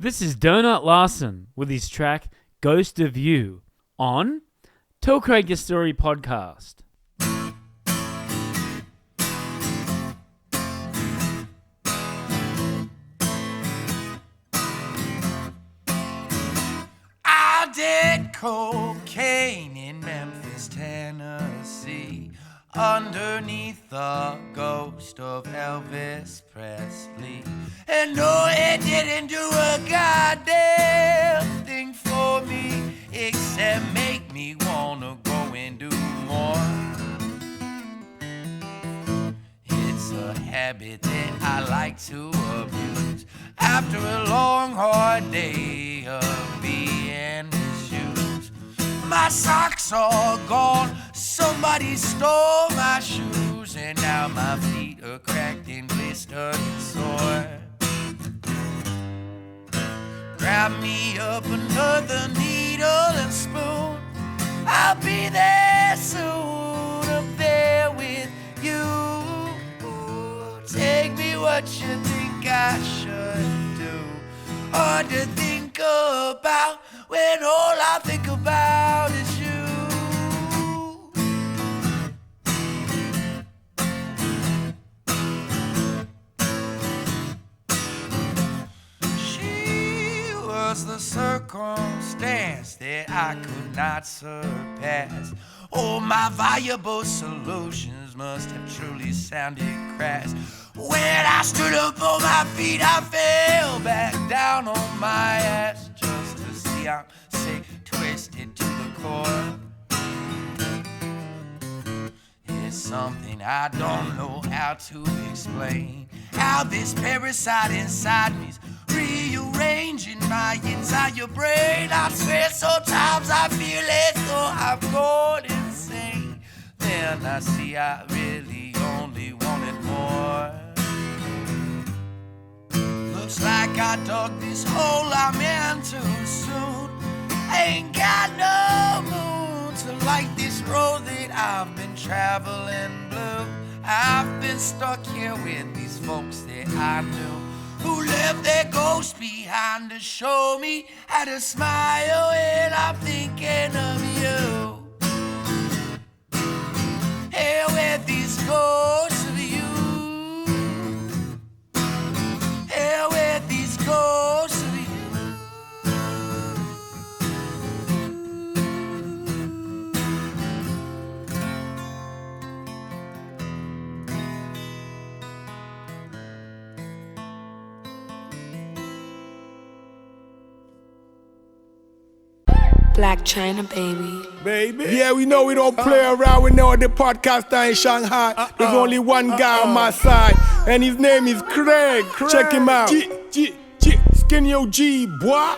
This is Donut Larsen with his track Ghost of You on Tell Craig Your Story podcast. I did cocaine in Memphis, Tennessee, underneath the ghost of Elvis Presley. And no, it didn't do a goddamn thing for me, except make me wanna go and do more. It's a habit that I like to abuse after a long, hard day of being with shoes. My socks are gone, somebody stole my shoes, and now my feet are cracked and blistered and sore. Grab me up another needle and spoon, I'll be there soon, up there with you. Take me what you think I should do, or to think about when all I think about is you. She was the circumstance that I could not surpass. Oh, my viable solutions must have truly sounded crass. When I stood up on my feet, I fell back down on my ass, just to see I'm sick, twisted to the core. It's something I don't know how to explain, how this parasite inside me's rearranging my entire brain. I swear sometimes I feel as though I've gone insane. Then I see I really only wanted more. Looks like I dug this hole I'm in too soon. Ain't got no moon to light this road that I've been traveling blue. I've been stuck here with these folks that I knew, who left their ghosts behind to show me how to smile when I'm thinking of you. Here with these ghosts of you. Here with these ghosts of you. Black China, baby. Yeah, we know we don't play around. We know the podcaster in Shanghai. There's only one guy on my side, and his name is Craig. Check him out. Skinny OG, boy.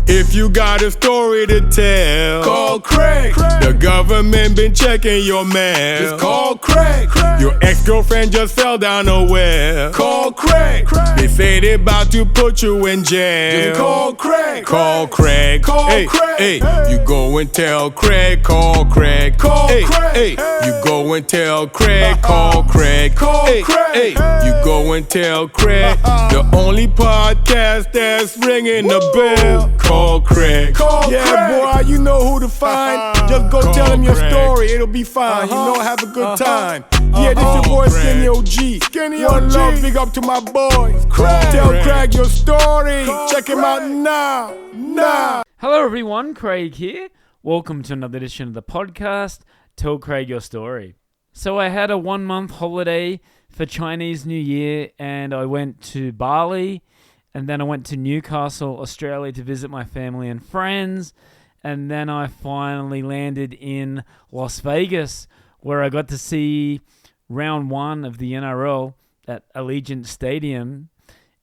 If you got a story to tell, call Craig. The government been checking your mail. Just call Craig. Your ex-girlfriend just fell down a well. Call Craig. They say they about to put you in jail. Just call Craig. Call Craig. Call Craig. Hey, you go and tell Craig. Call Craig. Call Craig. Hey, you go and tell Craig. Call Craig. Call Craig. Hey, you go and tell Craig. The only podcast that's ringing the bell. Call Craig. Yeah, boy, you know who to find. Just go tell him your story, it'll be fine. You know, have a good time. Yeah, this your boy Skinny OG. One love, big up to my boys. Tell Craig your story. Check him out now. Hello everyone, Craig here. Welcome to another edition of the podcast, Tell Craig Your Story. So I had a 1 month holiday for Chinese New Year, and I went to Bali, and then I went to Newcastle, Australia to visit my family and friends, and then I finally landed in Las Vegas, where I got to see round 1 of the NRL at Allegiant Stadium,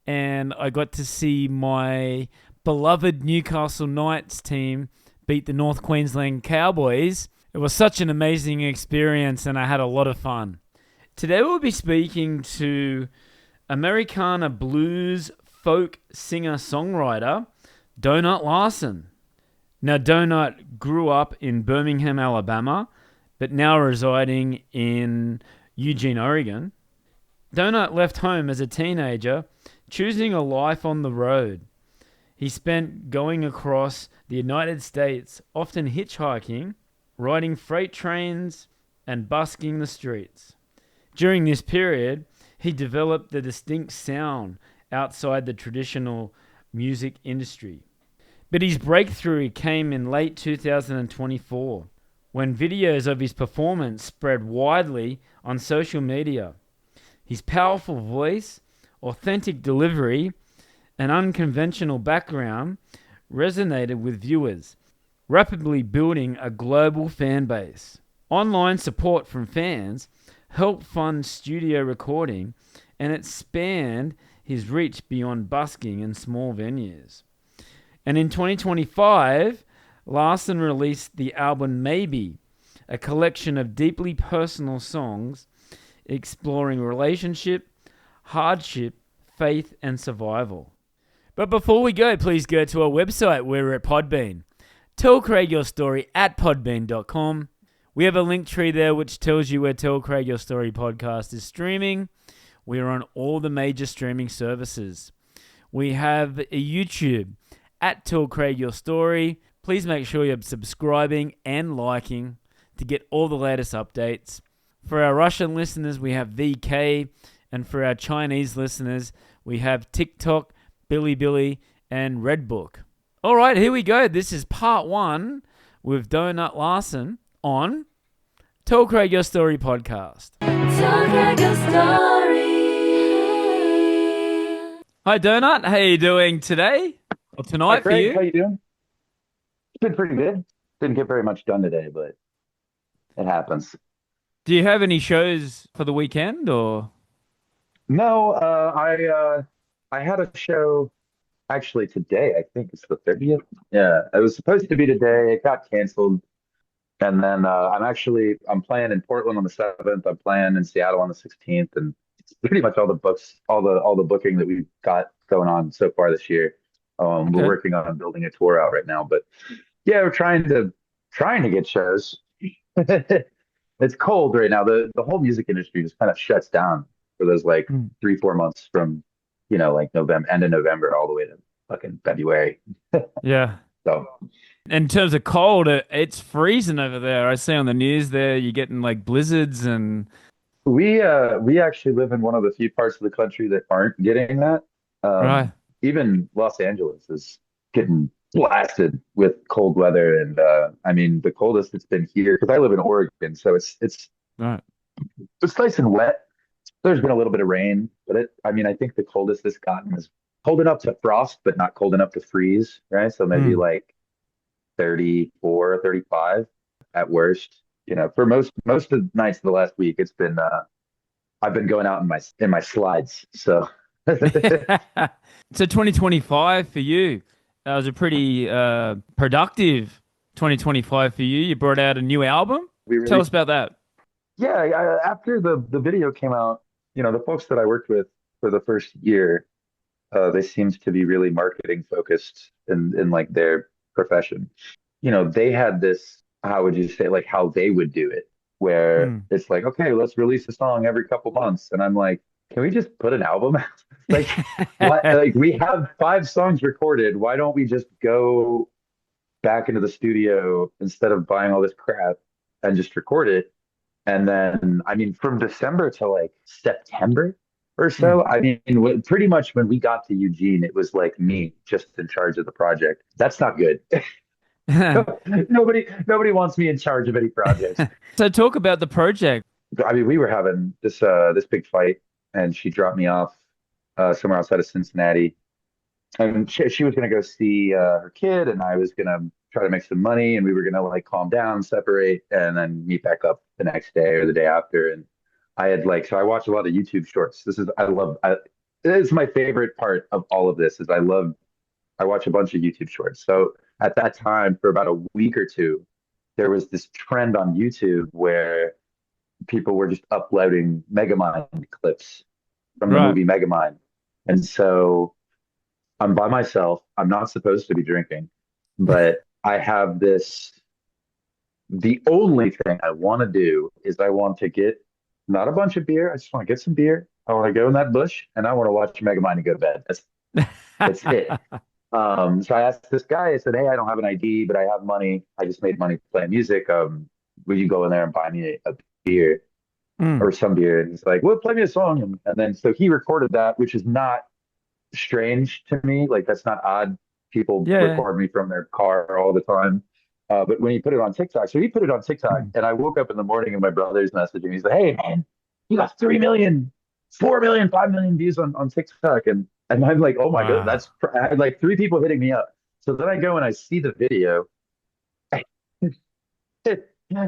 and I got to see my beloved Newcastle Knights team beat the North Queensland Cowboys. It was such an amazing experience, and I had a lot of fun. Today we'll be speaking to Americana blues folk singer-songwriter Donut Larsen. Now, Donut grew up in Birmingham, Alabama, but now residing in Eugene, Oregon. Donut left home as a teenager choosing a life on the road. He spent going across the United States, often hitchhiking, riding freight trains, and busking the streets. During this period, he developed the distinct sound outside the traditional music industry. But his breakthrough came in late 2024, when videos of his performance spread widely on social media. His powerful voice, authentic delivery, and unconventional background resonated with viewers, rapidly building a global fan base. Online support from fans helped fund studio recording, and it spanned his reach beyond busking in small venues. And in 2025, Larsen released the album Maybe, a collection of deeply personal songs exploring relationship, hardship, faith, and survival. But before we go, please go to our website where we're at Podbean. Tell Craig Your Story at podbean.com. We have a link tree there which tells you where Tell Craig Your Story podcast is streaming. We are on all the major streaming services. We have a YouTube at Tell Craig Your Story. Please make sure you're subscribing and liking to get all the latest updates. For our Russian listeners, we have VK. And for our Chinese listeners, we have TikTok, Bilibili, and Redbook. All right, here we go. This is part 1 with Donut Larsen on Tell Craig Your Story podcast. Tell Craig Your Story. Hi, Donut. How are you doing today? Or tonight. Hi, Craig, for you? How you doing? It's been pretty good. Didn't get very much done today, but it happens. Do you have any shows for the weekend, or? No, I had a show actually today. I think it's the 30th. Yeah, it was supposed to be today. It got canceled. And then I'm playing in Portland on the 7th. I'm playing in Seattle on the 16th, and it's pretty much all the booking that we've got going on so far this year. Okay. We're working on building a tour out right now, but yeah, we're trying to get shows. It's cold right now. The whole music industry just kind of shuts down for those 3-4 months from like end of November all the way to fucking February. Yeah. So in terms of cold, it's freezing over there. I see on the news there you're getting like blizzards, and we actually live in one of the few parts of the country that aren't getting that. Right. Even Los Angeles is getting blasted with cold weather, and I mean the coldest it's been here, because I live in Oregon, so it's right. It's nice and wet. There's been a little bit of rain, but I think the coldest it's gotten is cold enough to frost, but not cold enough to freeze, right? So maybe like 34, 35 at worst. For most of the nights of the last week, it's been I've been going out in my slides. So So 2025 for you, that was a pretty productive 2025 for you. You brought out a new album. Tell us about that. Yeah, after the video came out, the folks that I worked with for the first year, they seemed to be really marketing focused in like their profession. They had this, how would you say, like how they would do it, where it's like, okay, let's release a song every couple months. And I'm like, can we just put an album out? Like, what? Like, we have 5 songs recorded. Why don't we just go back into the studio instead of buying all this crap and just record it? And then, from December to like September or so, pretty much when we got to Eugene, it was like me just in charge of the project. That's not good. Nobody wants me in charge of any projects. So talk about the project. We were having this big fight, and she dropped me off somewhere outside of Cincinnati, and she was going to go see her kid, and I was going to try to make some money, and we were going to like calm down, separate, and then meet back up the next day or the day after. And I watch a lot of YouTube shorts. It's my favorite part of all of this is I watch a bunch of YouTube shorts. So at that time, for about a week or two, there was this trend on YouTube where people were just uploading Megamind clips from the movie Megamind. And so I'm by myself. I'm not supposed to be drinking, but I have the only thing I want to do is I want to get not a bunch of beer. I just want to get some beer. I want to go in that bush and I want to watch Megamind and go to bed. That's it. So I asked this guy, I said, hey, I don't have an ID, but I have money. I just made money playing music. Will you go in there and buy me a beer Mm. or some beer? And he's like, well, play me a song. And then so he recorded that, which is not strange to me. Like that's not odd. People Yeah. record me from their car all the time. But when he put it on TikTok, so he put it on TikTok, Mm. and I woke up in the morning and my brother's messaging. He's like, "Hey man, you got 3 million, 4 million, 5 million views on TikTok," and I'm like, "Oh my god, Wow. I had like 3 people hitting me up." So then I go and I see the video,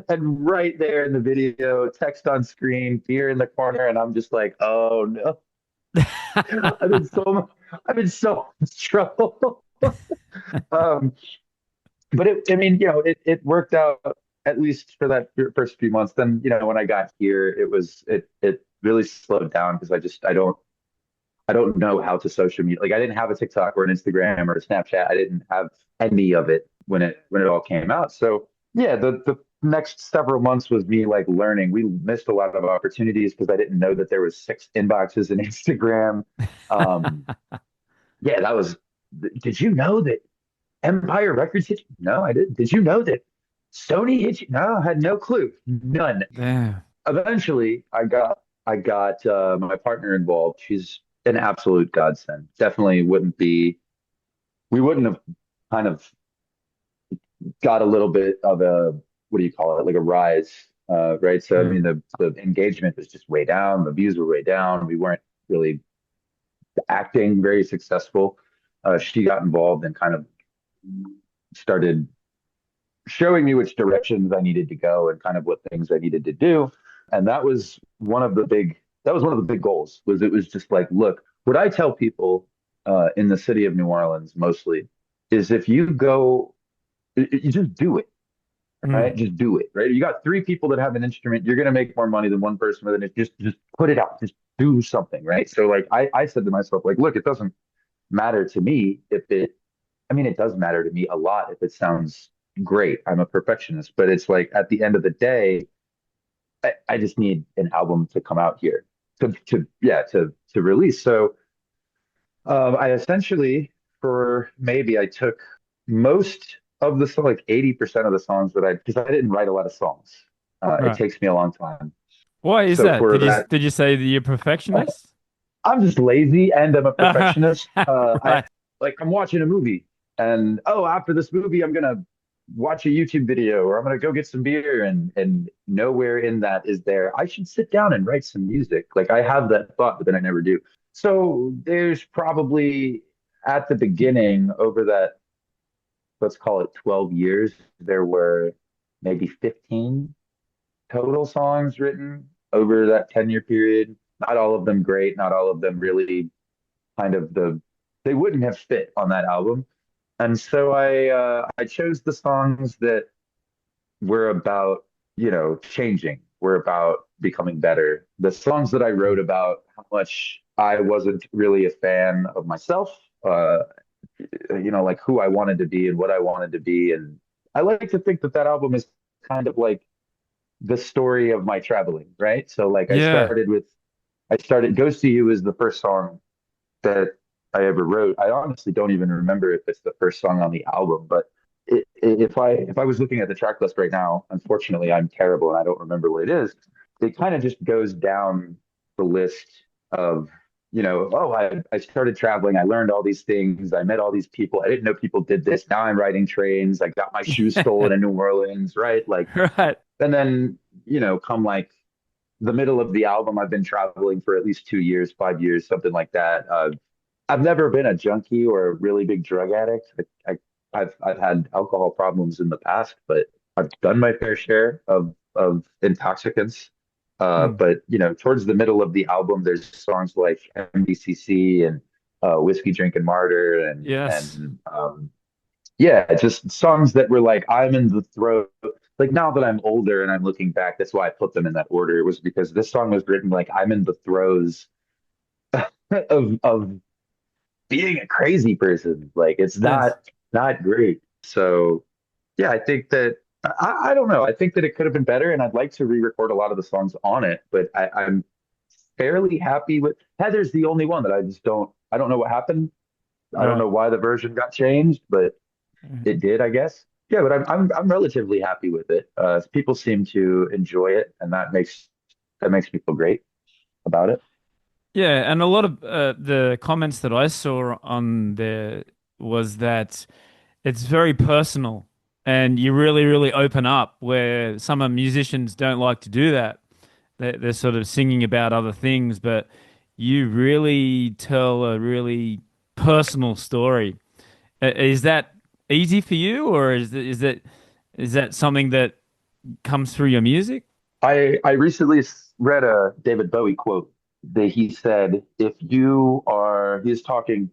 and right there in the video, text on screen, beer in the corner, and I'm just like, "Oh no, I've been so much trouble." Um, but I mean, it worked out at least for that first few months. Then, when I got here, it really slowed down because I don't know how to social media. Like I didn't have a TikTok or an Instagram or a Snapchat. I didn't have any of it when it all came out. So yeah, the next several months was me like learning. We missed a lot of opportunities because I didn't know that there was 6 inboxes in Instagram. Um, yeah, that was. Did you know that Empire Records hit you? No, I didn't. Did you know that Sony hit you? No, I had no clue. None. Damn. Eventually, I got my partner involved. She's an absolute godsend. Definitely we wouldn't have kind of got a little bit of a, what do you call it, like a rise, right? So I Mm. mean, the engagement was just way down. The views were way down. We weren't really acting very successful. She got involved and kind of started showing me which directions I needed to go and kind of what things I needed to do. And that was one of the big goals was it was just like, look, what I tell people in the city of New Orleans mostly is if you go, you just do it, Mm. right? Just do it, right? You got 3 people that have an instrument, you're gonna make more money than one person with it. Just put it out, just do something, right? So like I said to myself, like, look, it doesn't matter to me if it I mean, it does matter to me a lot if it sounds great. I'm a perfectionist, but it's like at the end of the day, I just need an album to come out here to release. So I essentially I took most of the song, like 80% of the songs because I didn't write a lot of songs. It Right. takes me a long time. Why is So that? for that, Did you say that you're a perfectionist? I'm just lazy and I'm a perfectionist. Right. I'm watching a movie and after this movie, I'm gonna watch a YouTube video or I'm gonna go get some beer and nowhere in that is there. I should sit down and write some music. Like I have that thought, but then I never do. So there's probably at the beginning over that, let's call it 12 years, there were maybe 15 total songs written over that 10-year period. Not all of them great, not all of them really kind of they wouldn't have fit on that album. And so I chose the songs that were about, changing, were about becoming better. The songs that I wrote about how much I wasn't really a fan of myself, like who I wanted to be and what I wanted to be. And I like to think that that album is kind of like the story of my traveling, right? So like Yeah. I started Ghost to You is the first song that I ever wrote. I honestly don't even remember if it's the first song on the album, but if I was looking at the track list right now, unfortunately I'm terrible and I don't remember what it is. It kind of just goes down the list of, I started traveling, I learned all these things, I met all these people. I didn't know people did this. Now I'm riding trains, I got my shoes stolen in New Orleans, right? Like, Right. and then, come like the middle of the album, I've been traveling for at least 2 years, 5 years, something like that. I've never been a junkie or a really big drug addict. I've had alcohol problems in the past, but I've done my fair share of intoxicants. Mm. But towards the middle of the album, there's songs like MDCC and Whiskey Drinking Martyr Yes. and yeah, just songs that were like I'm in the throes. Like now that I'm older and I'm looking back, that's why I put them in that order. It was because this song was written like I'm in the throes of being a crazy person. Like it's Yes. not great. So yeah, I think that I don't know. I think that it could have been better, and I'd like to re-record a lot of the songs on it, but I'm fairly happy with. Heather's the only one that I don't know what happened. I don't Right. know why the version got changed, but it did, I guess. Yeah, but I'm relatively happy with it. People seem to enjoy it, and that makes me feel great about it. Yeah, and a lot of the comments that I saw on there was that it's very personal and you really, really open up where some of musicians don't like to do that. They're sort of singing about other things, but you really tell a really personal story. Is that easy for you, or is that something that comes through your music? I recently read a David Bowie quote that he said, if you are, he's talking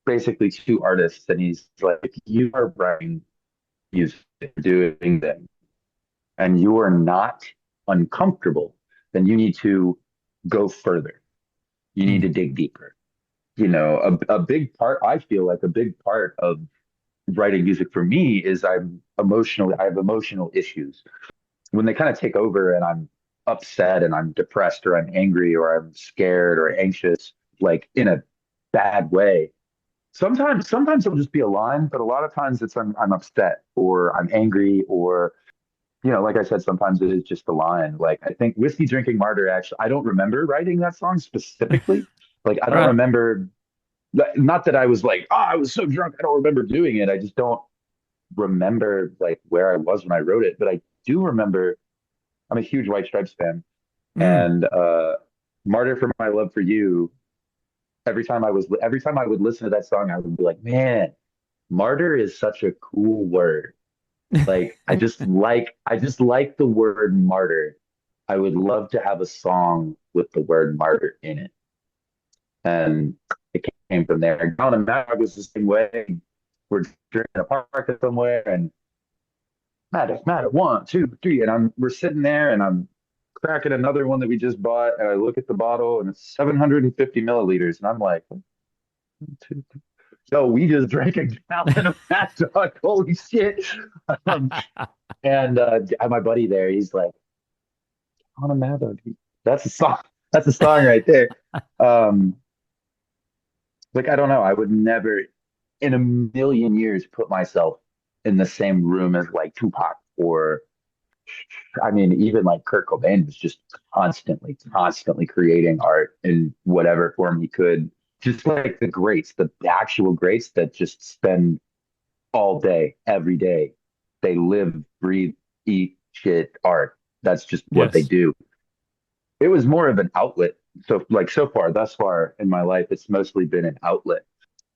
basically to artists, and he's like, if you are writing music, doing them, and you are not uncomfortable, then you need to go further. You need Mm. to dig deeper. You know, a big part, I feel like a big part of writing music for me is I have emotional issues. When they kind of take over and I'm upset and I'm depressed or I'm angry or I'm scared or anxious, like in a bad way. Sometimes it'll just be a line, but a lot of times I'm upset or I'm angry or like I said, sometimes it is just a line. Like I think Whiskey Drinking Martyr actually, I don't remember writing that song specifically. Like I don't Right. remember, not that I was like, oh, I was so drunk, I don't remember doing it. I just don't remember like where I was when I wrote it. But I do remember I'm a huge White Stripes fan, Mm. and "Martyr for My Love for You." Every time I would listen to that song, I would be like, "Man, martyr is such a cool word." Like I just like the word martyr. I would love to have a song with the word martyr in it, and it came from there. Down in Matt was the same way. We're drinking a park somewhere, and Matt, one, two, three, and we're sitting there, and I'm cracking another one that we just bought, and I look at the bottle, and it's 750 milliliters, and I'm like, one, two, three. So we just drank a gallon of Mad Dog. Holy shit! Um, and my buddy there, he's like, on a Mad Dog. That's a song. That's a song right there. Um, like I don't know. I would never, in a million years, put myself in the same room as like Tupac or I mean, even like Kurt Cobain was just constantly creating art in whatever form he could. Just like the greats, the actual greats that just spend all day, every day. They live, breathe, eat, shit, art. That's just what they Yes. do. It was more of an outlet. So, like thus far in my life, it's mostly been an outlet.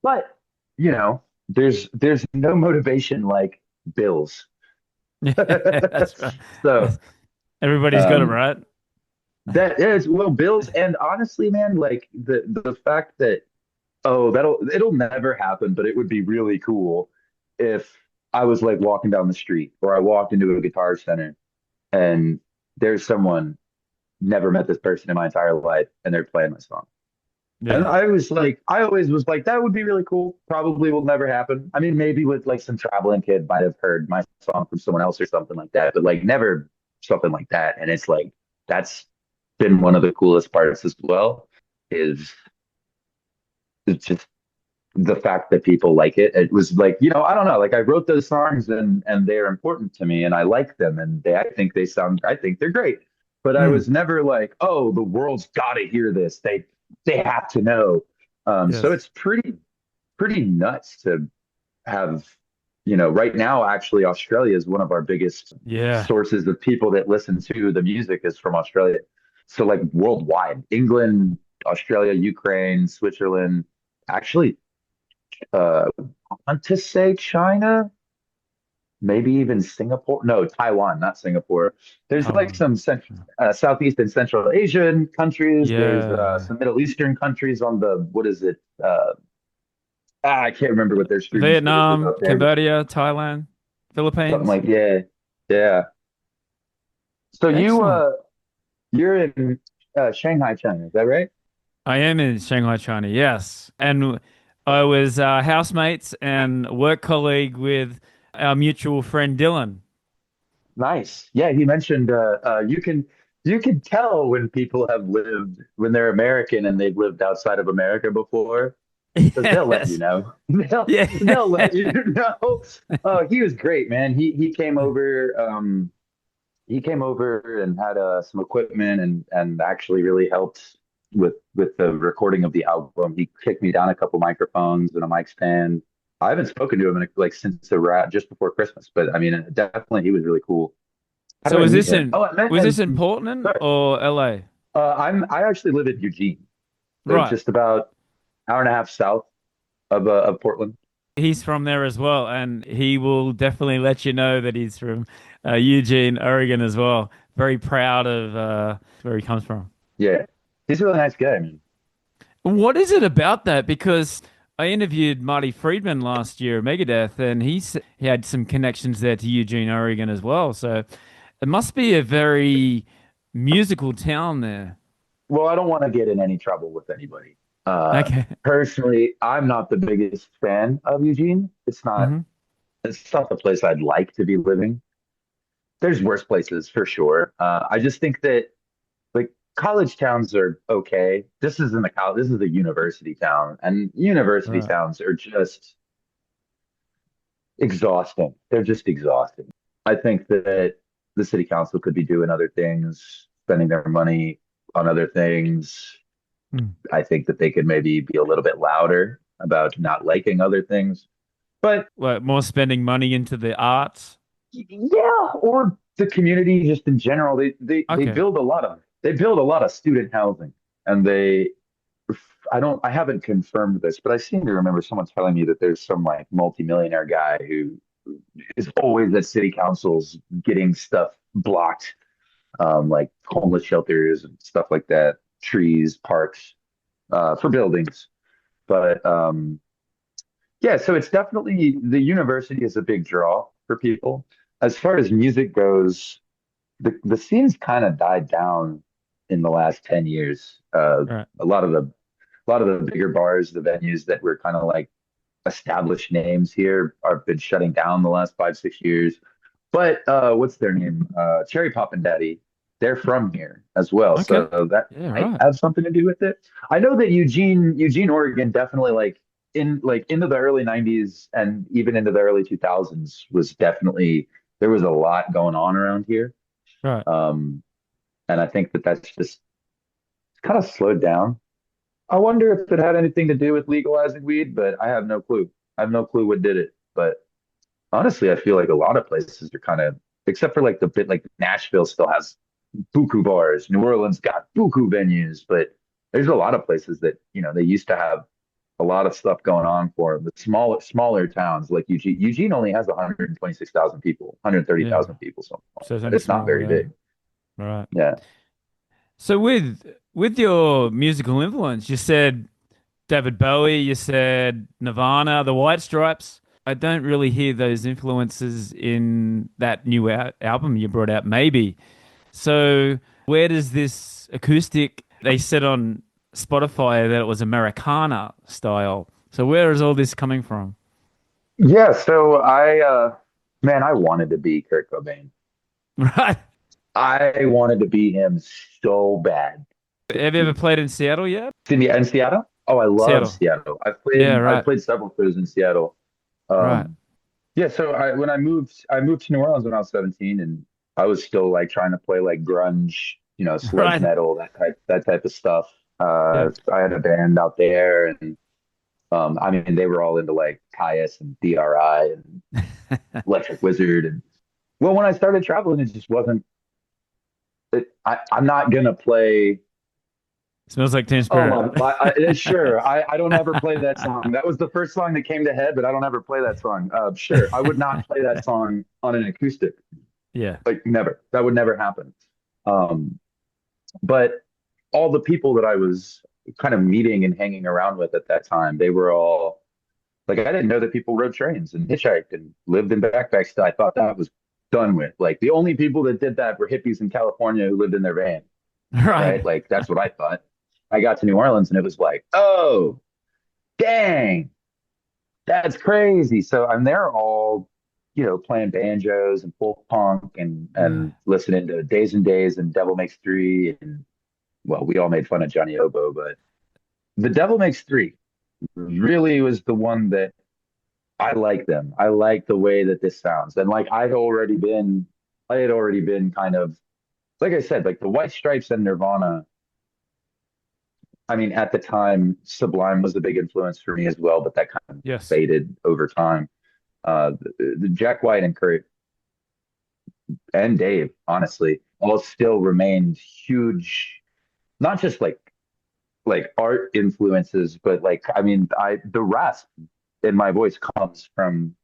But, there's no motivation like bills. Yeah, that's right. So, Everybody's got it um, right. that is well, bills, and honestly, man, like the fact that it'll never happen, but it would be really cool if I was like walking down the street or I walked into a guitar center and there's someone never met this person in my entire life and they're playing my song. And Yeah. I always was like, that would be really cool. Probably will never happen. I mean, maybe with like some traveling kid might have heard my song from someone else or something like that, but like never something like that. And it's like, that's been one of the coolest parts as well is it's just the fact that people like it. It was like, I don't know, like I wrote those songs and they're important to me and I like them and I think they're great. But I Mm. was never like, oh, the world's got to hear this. They have to know. So Yes. it's pretty nuts to have, right now, actually, Australia is one of our biggest Yeah. sources of people that listen to the music is from Australia. So like worldwide, England, Australia, Ukraine, Switzerland, actually, I want to say China, maybe even Singapore. No, Taiwan, not Singapore. There's like Taiwan. some Southeast and Central Asian countries. There's Yeah. some Middle Eastern countries on the, what is it? I can't remember what their streaming service is Vietnam, up there. Cambodia, Thailand, Something Philippines. like, yeah, yeah. So Excellent. you're in Shanghai, China, is that right? I am in Shanghai, China. Yes. And I was housemates and work colleague with our mutual friend Dylan. Nice. Yeah, he mentioned you can. you can tell when people have lived when they're American and they've lived outside of America before because they'll let you Yes. know. They'll let Yeah. you know. Oh, he was great, man. He came over. He came over and had some equipment and actually really helped with the recording of the album. He kicked me down a couple microphones and a mic stand. I haven't spoken to him in like since just before Christmas, but I mean, definitely he was really cool. How So did I was meet this him? in Oh, I met was this him. in Portland Sorry. or LA? I actually live in Eugene, so Right. just about hour and a half south of Portland. He's from there as well, and he will definitely let you know that he's from Eugene, Oregon as well. Very proud of where he comes from. Yeah, he's a really nice guy. I mean, What is it about that? Because I interviewed Marty Friedman last year at Megadeth, and he had some connections there to Eugene, Oregon as well. So it must be a very musical town there. well, I don't want to get in any trouble with anybody. Okay. Personally, I'm not the biggest fan of Eugene. Hmm. It's not the place I'd like to be living. There's worse places for sure. I just think that like college towns are okay. This isn't a college. This is a university town, and university Right. towns are just exhausting. They're just exhausting. I think that the city council could be doing other things, spending their money on other things. Hmm. I think that they could maybe be a little bit louder about not liking other things. But Like more spending money into the arts. yeah, or the community just in general, they Okay. build a lot of student housing, and I haven't confirmed this, but I seem to remember someone telling me that there's some like multimillionaire guy who is always at city councils getting stuff blocked, like homeless shelters and stuff like that, trees, parks, for buildings. But yeah, so it's definitely the university is a big draw for people. As far as music goes, the scene's kind of died down in the last 10 years. Right. A lot of the bigger bars, the venues that were kind of like established names here have been shutting down the last 5, 6 years. But what's their name? Cherry Pop and Daddy. They're from here as well, Okay. so that Yeah. might Right. have something to do with it. I know that Eugene, Oregon, definitely like into the early '90s and even into the early 2000s was definitely there was a lot going on around here. Right. Um, and I think that that's just kind of slowed down. I wonder if it had anything to do with legalizing weed, but I have no clue. I have no clue what did it. But honestly, I feel like a lot of places are kind of, except for like the bit like Nashville still has buku bars. New Orleans got buku venues, but there's a lot of places that, they used to have a lot of stuff going on for them. The smaller towns like Eugene. Eugene only has 126,000 people, Yeah. 130,000 people, something like So it's that. only It's not small. very Yeah. big. Right. Yeah. So with your musical influence, you said David Bowie, you said Nirvana, the White Stripes. I don't really hear those influences in that new album you brought out, maybe. So where does this acoustic, they said on Spotify that it was Americana style. So where is all this coming from? Yeah. So man, I wanted to be Kurt Cobain. Right. I wanted to be him so bad. Have you ever played in Seattle yet? In Seattle? Oh, I love Seattle. Seattle. Yeah, I've right. played several shows in Seattle. Right. Um, yeah, so when I moved to New Orleans when I was 17 and I was still like trying to play like grunge, sludge Right. metal, that type of stuff. Yeah. I had a band out there and I mean they were all into like Caius and DRI and Electric Wizard and well when I started traveling it just wasn't I'm not gonna play. Smells like Teen Spirit. Oh, sure. I don't ever play that song. That was the first song that came to head, but I don't ever play that song. Sure, I would not play that song on an acoustic. Yeah. Like never. That would never happen. Um, but all the people that I was kind of meeting and hanging around with at that time, they were all like, I didn't know that people rode trains and hitchhiked and lived in backpacks. I thought that was done with. Like the only people that did that were hippies in California who lived in their van, Right. right? Like that's what I thought. I got to New Orleans and it was like, oh, dang, that's crazy. So I'm there all, playing banjos and folk punk Yeah. and listening to Days and Days and Devil Makes Three. And well, we all made fun of Johnny Oboe, but the Devil Makes Three really was the one that I like them. I like the way that this sounds. And like I had already been kind of, like I said, like the White Stripes and Nirvana. I mean, at the time, Sublime was a big influence for me as well, but that kind of Yes. faded over time. The Jack White and Kurt and Dave, honestly, all still remained huge, not just like art influences, but like I mean, the rasp in my voice comes from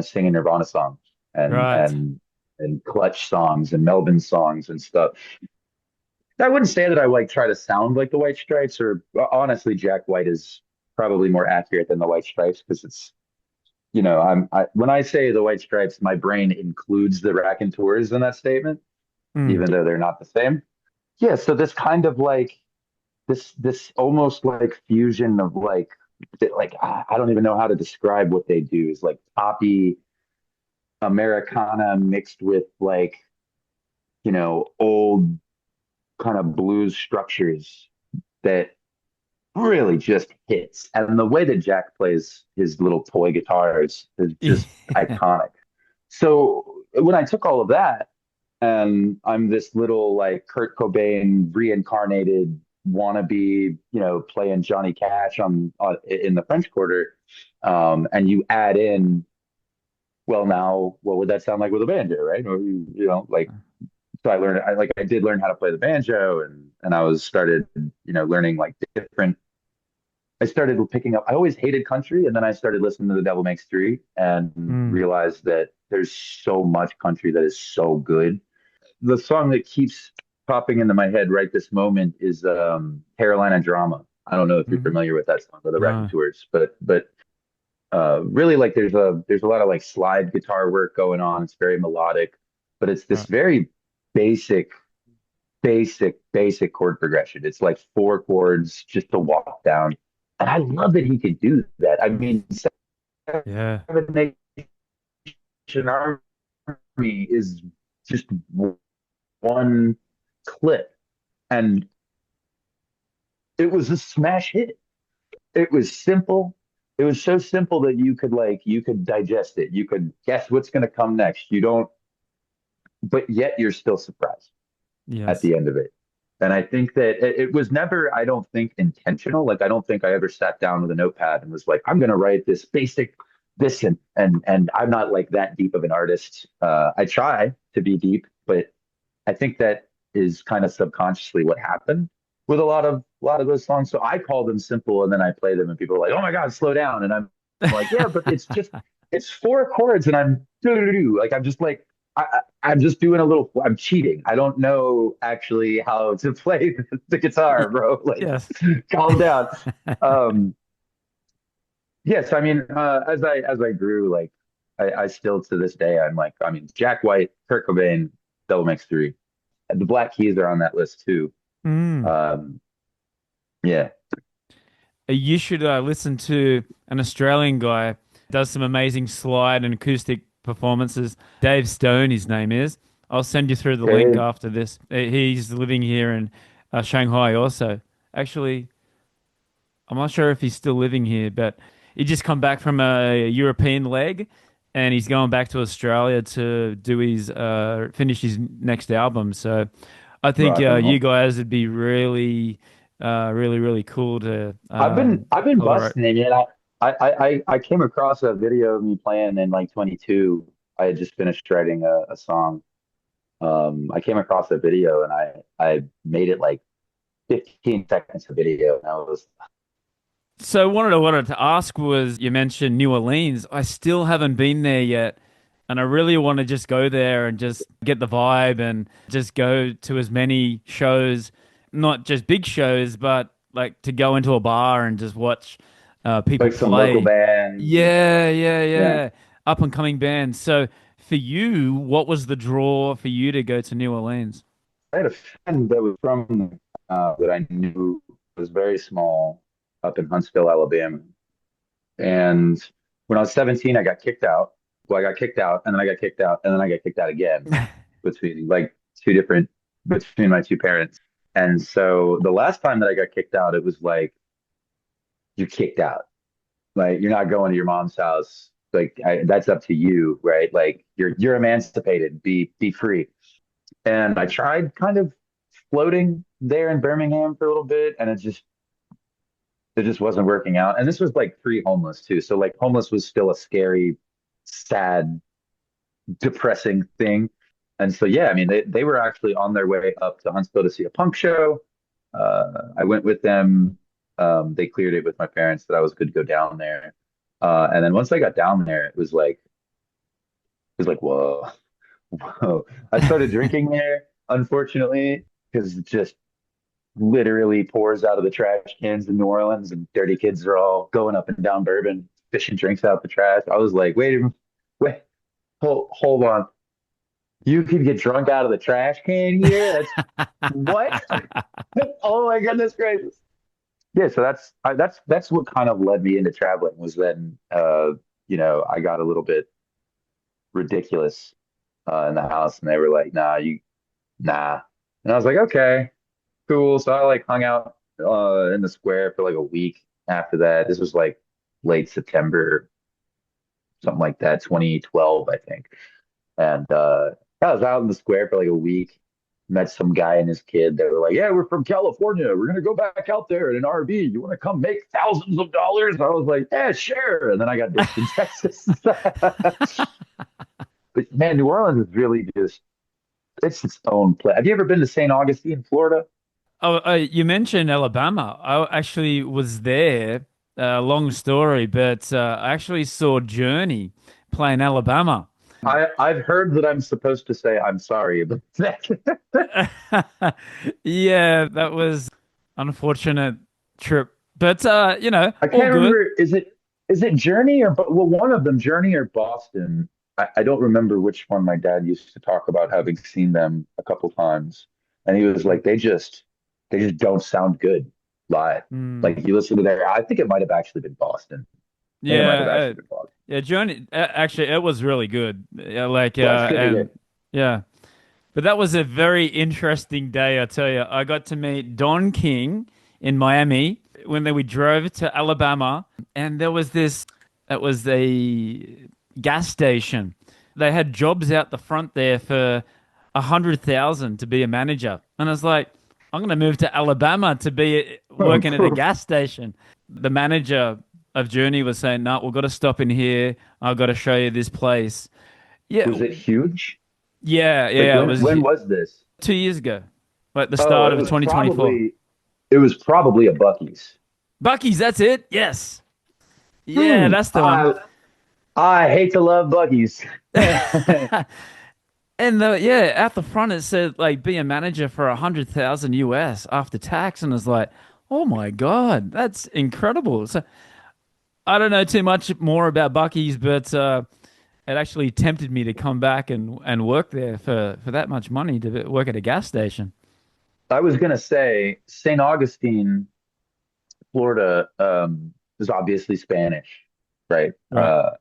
singing Nirvana songs and Right. and and Clutch songs and Melvin songs and stuff. I wouldn't say that I like try to sound like the White Stripes, or honestly, Jack White is probably more accurate than the White Stripes because it's when I say the White Stripes, my brain includes the Raconteurs in that statement, Mm. even though they're not the same. Yeah, so this kind of like this almost like fusion of like I don't even know how to describe what they do. Is like poppy Americana mixed with like old kind of blues structures that really just hits. And the way that Jack plays his little toy guitars is just iconic. So when I took all of that and I'm this little like Kurt Cobain reincarnated wannabe, playing Johnny Cash on in the French Quarter, and you add in, well, now what would that sound like with a banjo, right? Or like so I did learn how to play the banjo and I was started learning like different. I started picking up. I always hated country, and then I started listening to The Devil Makes Three, and Mm. realized that there's so much country that is so good. The song that keeps popping into my head right this moment is Carolina Drama. I don't know if you're Mm. familiar with that song or the No. Raconteurs, but really like there's a lot of like slide guitar work going on. It's very melodic, but it's this Right. very basic, basic chord progression. It's like four chords just to walk down. And I love that he could do that. I mean, Yeah. Seven Nation Army is just one clip, and it was a smash hit. It was simple. It was so simple that you could digest it. You could guess what's going to come next. You don't, but yet you're still surprised at Yes. the end of it. And I think that it was never, I don't think, intentional. Like I don't think I ever sat down with a notepad and was like, I'm gonna write this basic this and I'm not like that deep of an artist. I try to be deep, but I think that is kind of subconsciously what happened with a lot of those songs. So I call them simple and then I play them and people are like, oh my God, slow down. And I'm like, yeah, but it's four chords and I'm like I'm just like I'm just doing a little. I'm cheating. I don't know actually how to play the guitar, bro. Like, Yes. calm down. Um, yes, I mean, as I grew, like, I still to this day, I'm like, I mean, Jack White, Kurt Cobain, Devil Makes Three, and the Black Keys are on that list too. Mm. Um, yeah, You should listen to an Australian guy does some amazing slide and acoustic performances. Dave Stone, his name is. I'll send you through the link okay, after this. He's living here in Shanghai also. Actually, I'm not sure if he's still living here, but he just come back from a European leg, and he's going back to Australia to do his finish his next album. So I think rock and you roll. guys would be really, really cool to I've been collaborate. busting it, man. I came across a video of me playing in like 22. I had just finished writing a song. I came across a video and I made it like 15 seconds of video, and I was So wanted to ask was you mentioned New Orleans. I still haven't been there yet, and I really want to just go there and just get the vibe and just go to as many shows, not just big shows, but like to go into a bar and just watch people like some local play. bands and Yeah, yeah, yeah. yeah. Up and coming bands. So for you, what was the draw for you to go to New Orleans? I had a friend that was from that I knew was very small up in Huntsville, Alabama. And when I was 17, I got kicked out. Well, I got kicked out, and then I got kicked out, and then I got kicked out again between like two different between my two parents. And so the last time that I got kicked out, it was like you're kicked out. Like you're not going to your mom's house. Like that's up to you, right? Like you're emancipated. Be free. And I tried kind of floating there in Birmingham for a little bit, and it just wasn't working out. And this was like pre-homeless too. So like homeless was still a scary, sad, depressing thing. And so yeah, I mean they were actually on their way up to Huntsville to see a punk show. I went with them. They cleared it with my parents that I was good to go down there. And then once I got down there, it was like, whoa, whoa. I started drinking there, unfortunately, because it just literally pours out of the trash cans in New Orleans, and dirty kids are all going up and down Bourbon, fishing drinks out the trash. I was like, wait, hold on. You can get drunk out of the trash can here? That's what? Oh my goodness gracious. Yeah, so that's what kind of led me into traveling was then I got a little bit ridiculous in the house, and they were like, nah. And I was like, okay, cool. So I like hung out in the square for like a week after that. This was like late September, something like that, 2012, I think. And I was out in the square for like a week, met some guy and his kid. They were like, yeah, we're from California. We're going to go back out there in an RV. You want to come make thousands of dollars? I was like, yeah, sure. And then I got ditched in Texas. But man, New Orleans is really it's its own place. Have you ever been to St. Augustine, Florida? Oh, you mentioned Alabama. I actually was there. Long story, but I actually saw Journey play in Alabama. I've heard that I'm supposed to say I'm sorry about that. Yeah, that was unfortunate trip, but I all can't good. remember. Is it Journey or well, one of them, Journey or Boston? I don't remember which one. My dad used to talk about having seen them a couple times, and he was like, they just don't sound good live. Mm. Like you listen to their, I think it might have actually been Boston. I think it might have Yeah, actually been Boston. yeah, Journey. Actually, it was really good. Yeah, like, Well, that's good to and hear. yeah, but that was a very interesting day. I tell you, I got to meet Don King in Miami when we drove to Alabama, and there was this. It was a gas station. They had jobs out the front there for 100,000 to be a manager, and I was like, I'm going to move to Alabama to be working at a gas station. The manager of Journey was saying, "No, we've got to stop in here. I've got to show you this place." Yeah, Was it huge? yeah, Like yeah. It was when was this? 2 years ago, like the Oh, start of 2024. it was probably a Bucky's. Bucky's, that's it. Yes. Yeah, Hmm. that's the one. I hate to love Bucky's. And yeah, out the front it said like be a manager for 100,000 US after tax, and it's like, oh my God, that's incredible. So I don't know too much more about Bucky's, but it actually tempted me to come back and work there for that much money to work at a gas station. I was gonna say St. Augustine, Florida, is obviously Spanish, right? Right.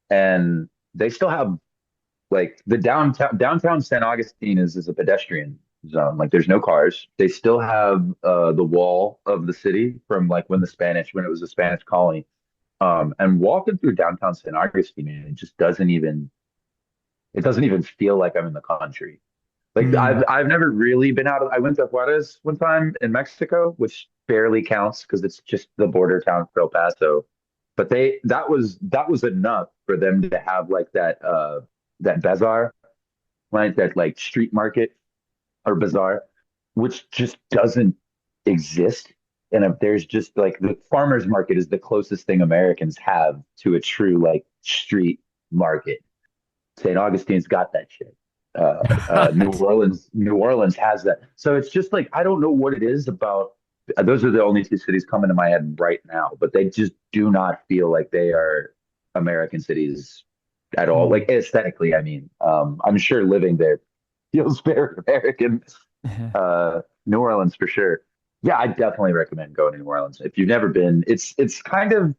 And they still have like the downtown St. Augustine is a pedestrian zone. Like there's no cars. They still have the wall of the city from like when it was a Spanish colony. And walking through downtown St. Augustine, man, it doesn't even feel like I'm in the country. Like Mm. I've never really been out of. I went to Juarez one time in Mexico, which barely counts because it's just the border town for El Paso. But that was enough for them to have like that bazaar, right? That like street market or bazaar, which just doesn't exist. And if there's just like the farmers market is the closest thing Americans have to a true like street market. St. Augustine's got that shit. New Orleans has that. So it's just like I don't know what it is about. Those are the only two cities coming to my head right now, but they just do not feel like they are American cities at all. Mm. Like aesthetically, I mean, I'm sure living there feels very American. New Orleans for sure. Yeah, I definitely recommend going to New Orleans if you've never been. It's kind of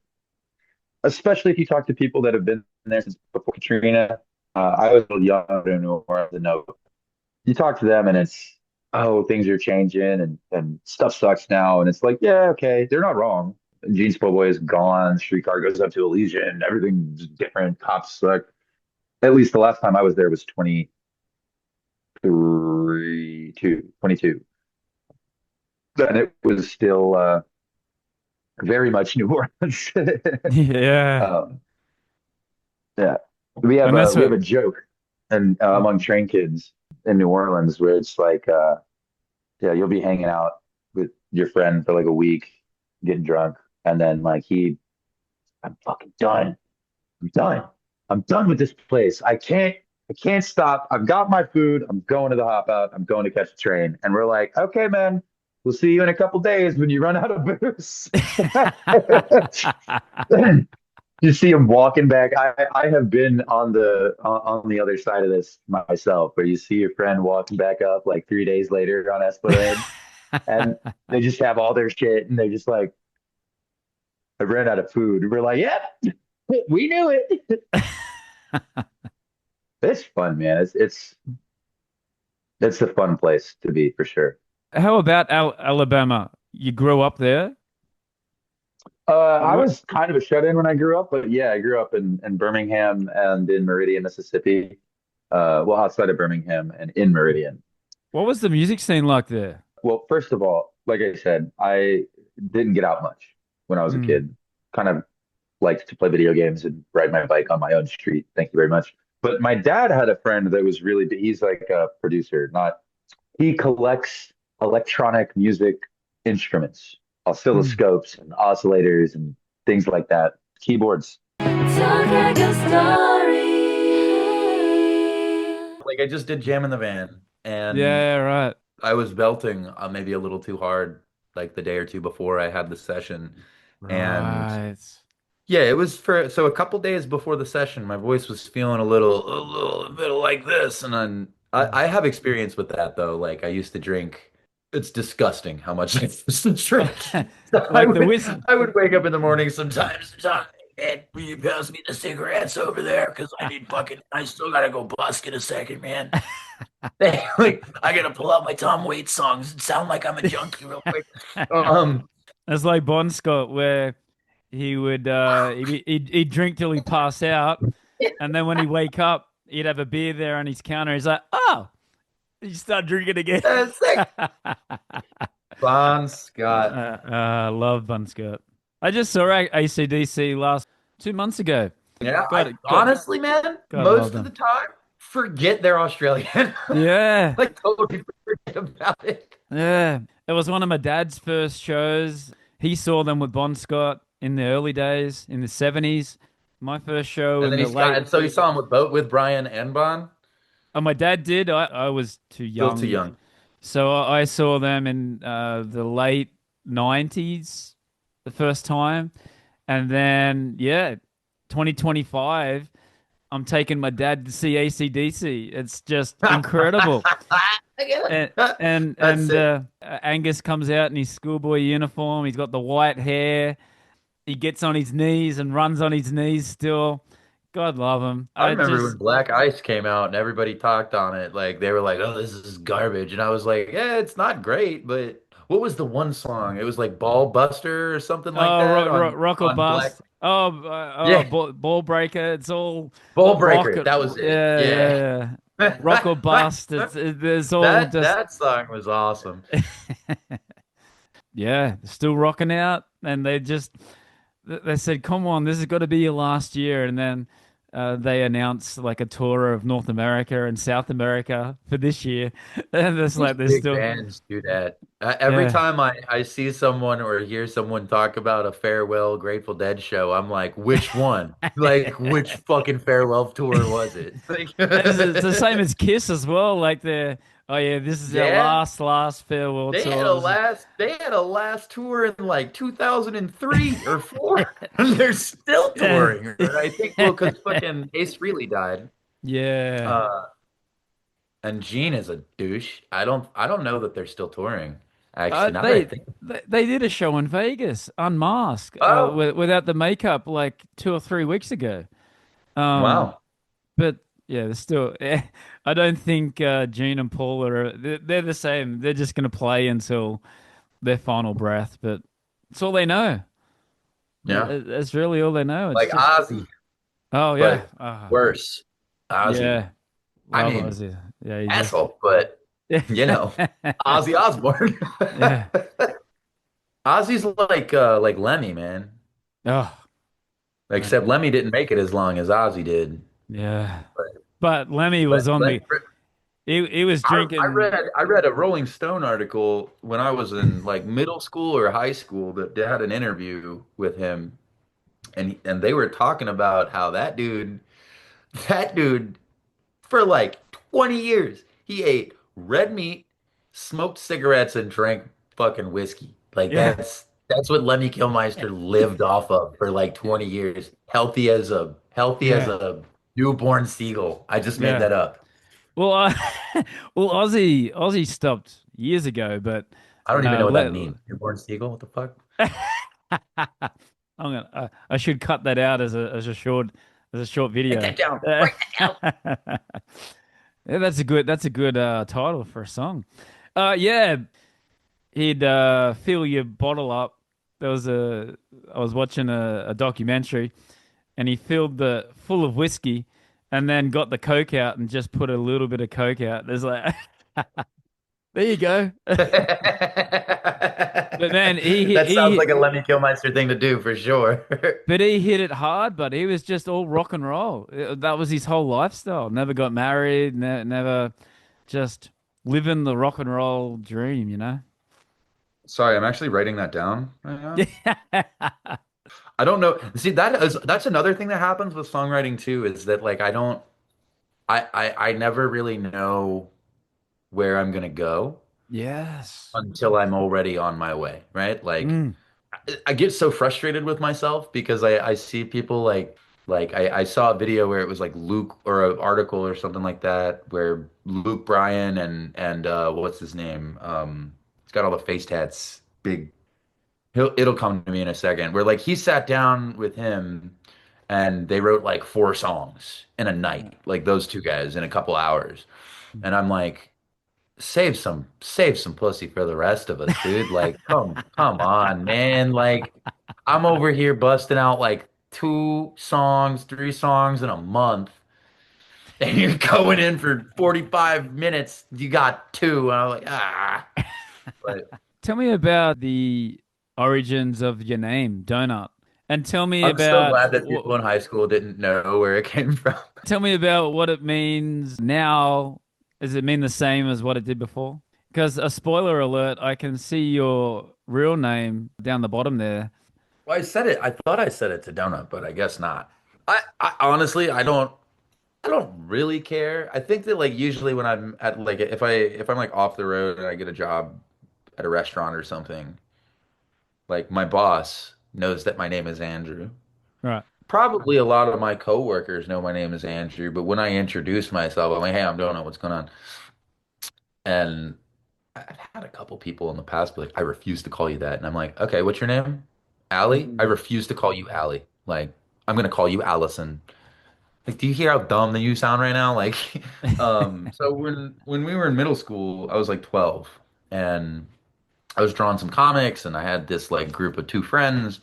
especially if you talk to people that have been there since before Katrina. I was a little young in New Orleans to know. You talk to them and it's, oh, things are changing and stuff sucks now. And it's like, yeah, okay, they're not wrong. Jeans Po Boy is gone. Streetcar goes up to Elysian. Everything's different. Cops suck. At least the last time I was there was 22. And it was still very much New Orleans. Yeah. um, yeah, we have And that's we have what. a joke and Oh, among train kids in New Orleans where it's like, yeah, you'll be hanging out with your friend for like a week, getting drunk, and then like I'm fucking done. I'm done. I'm done with this place. I can't stop. I've got my food. I'm going to the hop out. I'm going to catch a train. And we're like, okay, man, we'll see you in a couple days when you run out of booze. You see him walking back. I have been on the other side of this myself, where you see your friend walking back up like 3 days later on Esplanade, and they just have all their shit, and they're just like, I ran out of food. And we're like, yep, we knew it. It's fun, man. It's a fun place to be for sure. How about Alabama? You grew up there? I What was kind of a shut-in when I grew up, but yeah, I grew up in Birmingham and in Meridian, Mississippi. Well, outside of Birmingham and in Meridian. what was the music scene like there? Well, first of all, like I said, I didn't get out much when I was a Mm. kid. Kind of liked to play video games and ride my bike on my own street. Thank you very much. But my dad had a friend that was really big. He's like a producer, not he collects electronic music instruments, Mm. oscilloscopes and oscillators and things like that, keyboards. Like I just did Jam in the Van, and Yeah, right. I was belting maybe a little too hard like the day or two before I had the session. And Right. yeah, it was for so a couple days before the session, my voice was feeling a little bit like this. And then I have experience with that though. Like I used to drink. It's disgusting how much I used to drink. So Like the whistle. I would wake up in the morning sometimes. And will you pass me the cigarettes over there? Because I still gotta go busk in a second, man. Like I gotta pull out my Tom Waits songs and sound like I'm a junkie real quick. Um, It's like Bon Scott, where he would he'd drink till he pass out, and then when he wake up, he'd have a beer there on his counter. He's like, "Oh, you start drinking again." sick. Bon Scott. I love Bon Scott. I just saw AC/DC last 2 months ago. Yeah, Got I it. honestly, man, Gotta love most of the them. time, forget they're Australian. Yeah, Like totally forget about it. yeah. It was one of my dad's first shows. He saw them with Bon Scott in the early days in the 70s. My first show And in then the late. so he saw him with Brian and Bon. Oh, my dad did. I was too Still too young. young. So I saw them in the late 90s the first time. And then, yeah, 2025, I'm taking my dad to see AC/DC. It's just incredible. And and That's and it. Angus comes out in his schoolboy uniform. He's got the white hair. He gets on his knees and runs on his knees still. God love him. I I remember when just Black Ice came out and everybody talked on it. Like they were like, "Oh, this is garbage," and I was like, "Yeah, it's not great." But what was the one song? It was like Ball Buster or something like oh, that rock or on Black. bust. Yeah, Ball breaker. It's all Ball rock. Breaker. That was it. Yeah, Yeah. yeah, yeah. Rock or bust. There's all That just that song was awesome. yeah, still rocking out, and they said, "Come on, this has got to be your last year." And then they announced like a tour of North America and South America for this year, and it's Most like they're big still, bands do that. Every yeah, time I see someone or hear someone talk about a farewell Grateful Dead show, I'm like, which one? Like, which fucking farewell tour was it? Like, it's the same as Kiss as well. Like they're, oh yeah, this is our yeah, last farewell they had tour. a last tour in like 2003 or four, and they're still Yeah, touring. Or I think well, because fucking Ace Frehley died. yeah. Uh, and Gene is a douche. I don't know that they're still touring. Actually, now that I They, think. they did a show in Vegas, unmasked, Oh, without the makeup, like 2 or 3 weeks ago. Um, wow. but yeah, they're still. I don't think Gene and Paul are. They're the same. They're just gonna play until their final breath. But it's all they know. Yeah. That's really all they know. It's Like just. Ozzy, Oh yeah. but Ah, worse. Ozzy. yeah. I Love mean, Ozzy. Yeah, he just. asshole, but you know, Ozzy Osbourne. Yeah. Ozzy's like Lemmy, man. Oh, Except Lemmy didn't make it as long as Ozzy did. yeah. But, But Lemmy but was on the. He was I drinking. read a Rolling Stone article when I was in like middle school or high school that they had an interview with him, and they were talking about how that dude for like 20 years he ate red meat, smoked cigarettes, and drank fucking whiskey. Like Yeah. that's what Lemmy Kilmister lived off of for like 20 years. Healthy as Yeah. a newborn seagull. I just made Yeah. that up. Well, well, Aussie stopped years ago, but I don't even know what that let. means. Newborn seagull? What the fuck? I should cut that out as a short Write video. that down. Yeah, Write that down. that's a good title for a song. Yeah, he'd fill your bottle up. I was watching a documentary, and he filled the full of whiskey, and then got the Coke out and just put a little bit of Coke out. There's like, there you go. But man, That sounds like a Lemmy Kilmister thing to do for sure. he hit it hard, but he was just all rock and roll. That was his whole lifestyle. Never got married, never just living the rock and roll dream, you know? Sorry, I'm actually writing that down right now. Yeah. I don't know. See, that's another thing that happens with songwriting too, is that like I never really know where I'm gonna go Yes. until I'm already on my way, right? Like Mm. I get so frustrated with myself because I see people like I saw a video where it was like Luke or an article or something like that where Luke Bryan and what's his name? He's got all the face tats, big it'll come to me in a second. Where like he sat down with him and they wrote like 4 songs in a night, like those two guys in a couple hours. And I'm like, save some pussy for the rest of us, dude. Like, come on, man. Like, I'm over here busting out like 2 songs, 3 songs in a month, and you're going in for 45 minutes. You got two, and I'm like, ah. But Tell me about the origins of your name, Donut, and I'm so glad that people in high school didn't know where it came from. tell me about what it means now. Does it mean the same as what it did before? Because a spoiler alert, I can see your real name down the bottom there. Well, I said it. I thought I said it to Donut, but I guess not. I honestly, I don't really care. I think that like usually when I'm at like if I'm like off the road and I get a job at a restaurant or something, like my boss knows that my name is Andrew. Right. Probably a lot of my coworkers know my name is Andrew, but when I introduce myself, I'm like, "Hey, I'm Donut. What's going on?" And I've had a couple people in the past be like, "I refuse to call you that," and I'm like, "Okay, what's your name?" Allie? I Mm. refuse to call you Allie. Like, I'm gonna call you Allison. Like, do you hear how dumb that you sound right now? Like, so when we were in middle school, I was like 12, and I was drawing some comics, and I had this like group of 2 friends,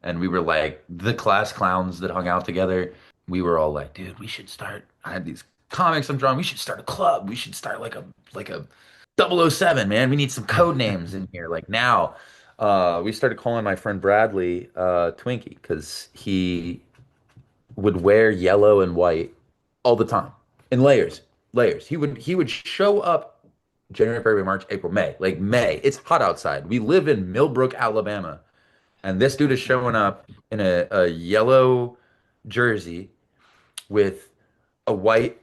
and we were like the class clowns that hung out together. We were all like, dude, we should start. I had these comics I'm drawing. We should start a club. We should start like a 007, man. We need some code names in here. Like now, we started calling my friend Bradley Twinkie because he would wear yellow and white all the time in layers, layers. He would show up January, February, March, April, May. Like May, it's hot outside. We live in Millbrook, Alabama, and this dude is showing up in a yellow jersey with a white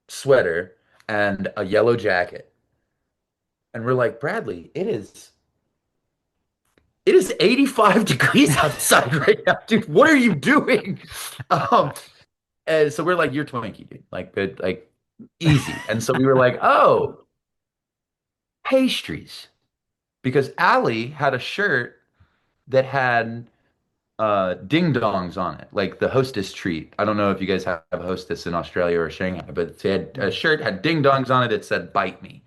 sweater and a yellow jacket. And we're like, Bradley, it is 85 degrees outside right now, dude. What are you doing? Um, and so we're like, you're Twinkie, dude. Like, good, like easy. And so we were like, oh, pastries. because Allie had a shirt that had ding dongs on it, like the hostess treat. I don't know if you guys have hostess in Australia or Shanghai, but it had a shirt had ding dongs on it. It said "bite me"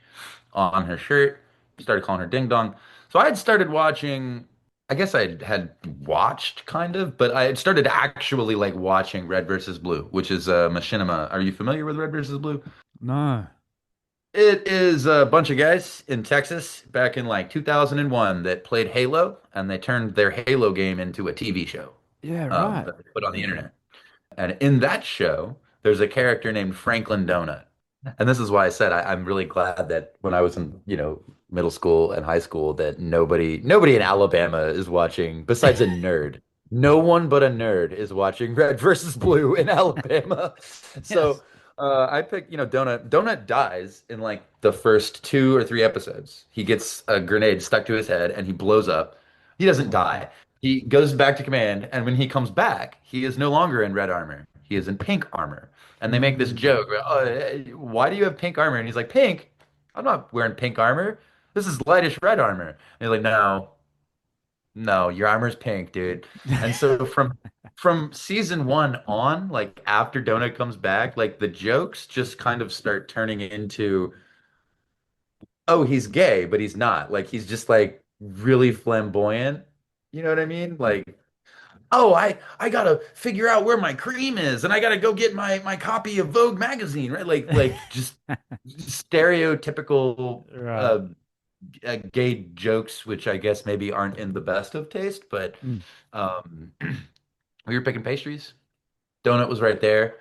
on her shirt. Started calling her ding dong. So I had started watching. I guess I had watched kind of, but I had started actually like watching Red versus Blue, which is machinima. Are you familiar with Red versus Blue? No. It is a bunch of guys in Texas back in like 2001 that played Halo, and they turned their Halo game into a TV show Yeah, right. that they put on the internet. And in that show, there's a character named Franklin Donut. And this is why I said I'm really glad that when I was in, middle school and high school, that nobody in Alabama is watching, besides a nerd. No one but a nerd is watching Red versus Blue in Alabama. Yes. So I picked, Donut. Donut dies in like the first 2 or 3 episodes. He gets a grenade stuck to his head and he blows up. He doesn't die. He goes back to command, and when he comes back, he is no longer in red armor. He is in pink armor. And they make this Mm. joke, oh, why do you have pink armor? And he's like, pink? I'm not wearing pink armor. This is lightish red armor. And he's like, no, no, your armor's pink, dude. And so from season one on, like after Donut comes back, like the jokes just kind of start turning into, oh, he's gay, but he's not. Like he's just like really flamboyant. You know what I mean? Like, oh, I gotta figure out where my cream is, and I gotta go get my copy of Vogue magazine, right? Like just stereotypical Right. gay jokes, which I guess maybe aren't in the best of taste, but Mm. um, we were picking pastries. Donut was right there,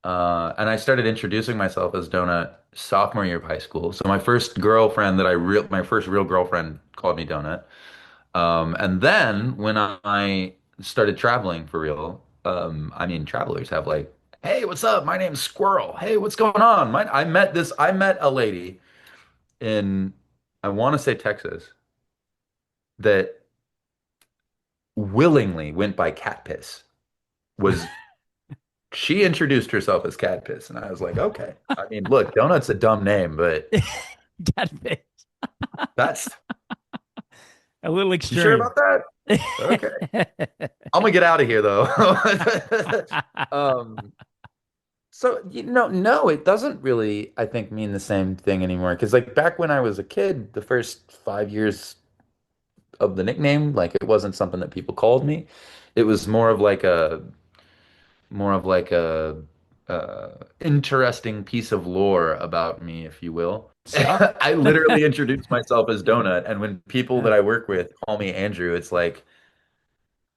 and I started introducing myself as Donut sophomore year of high school. So my first real girlfriend called me Donut. And then when I started traveling for real, I mean, travelers have like, hey, what's up? My name's Squirrel. Hey, what's going on? I met a lady in, I want to say Texas, that willingly went by Cat Piss. Was She introduced herself as Cat Piss, and I was like, okay. I mean, look, Donut's a dumb name, but Catfish. that's, A little you sure extreme. about that? Okay. I'm gonna get out of here though. Um, So, no, it doesn't really, I think, mean the same thing anymore. Because, like, back when I was a kid, the first 5 years of the nickname, like, it wasn't something that people called me. It was more of like a interesting piece of lore about me, if you will. Stuff. I literally introduced myself as Donut, and when people that I work with call me Andrew, it's like,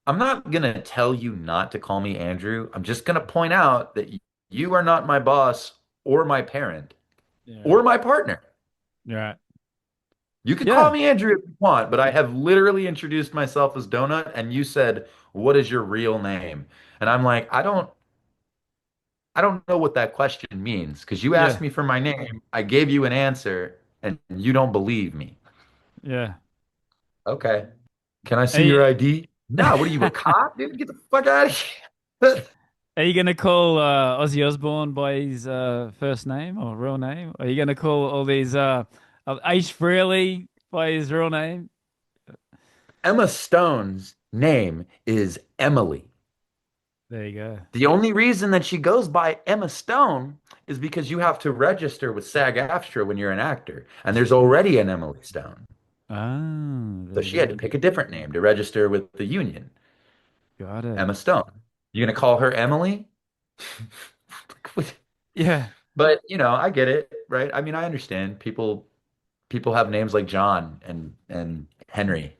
I'm not gonna tell you not to call me Andrew. I'm just gonna point out that you are not my boss or my parent Yeah. or my partner. Right. You could call Yeah. me Andrew if you want, but I have literally introduced myself as Donut, and you said, "What is your real name?" And I'm like, I don't know what that question means because you asked Yeah. me for my name, I gave you an answer, and you don't believe me. Yeah. Okay. Can I Are see you, your ID? No, what are you, a cop, dude? Get the fuck out of here. are you gonna call Ozzy Osbourne by his first name or real name? Are you gonna call all these Ace Frehley by his real name? Emma Stone's name is Emily. There you go. The only reason that she goes by Emma Stone is because you have to register with SAG-AFTRA when you're an actor, and there's already an Emily Stone. Ah, So there she had you to go. pick a different name to register with the union. Got it. Emma Stone. You gonna call her Emily? Yeah. But I get it, right? I mean, I understand people have names like John and Henry.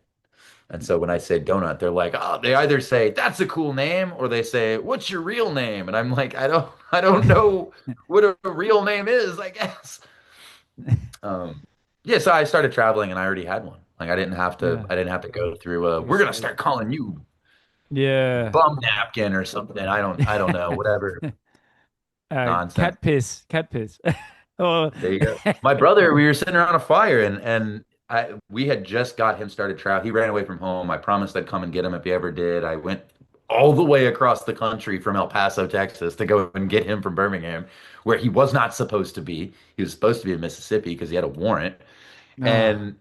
And so when I say donut, they're like, oh, they either say that's a cool name or they say, what's your real name? And I'm like, I don't know what a real name is, I guess. Um, yeah, so I started traveling and I already had one. Like Yeah. I didn't have to go through Pretty we're gonna sweet. start calling you Yeah. bum napkin or something. I don't know, whatever nonsense. Cat piss. Cat piss. Oh, There you go. My brother, we were sitting around a fire and we had just got him started travel. He ran away from home. I promised I'd come and get him if he ever did. I went all the way across the country from El Paso, Texas to go and get him from Birmingham, where he was not supposed to be. He was supposed to be in Mississippi because he had a warrant. ah, And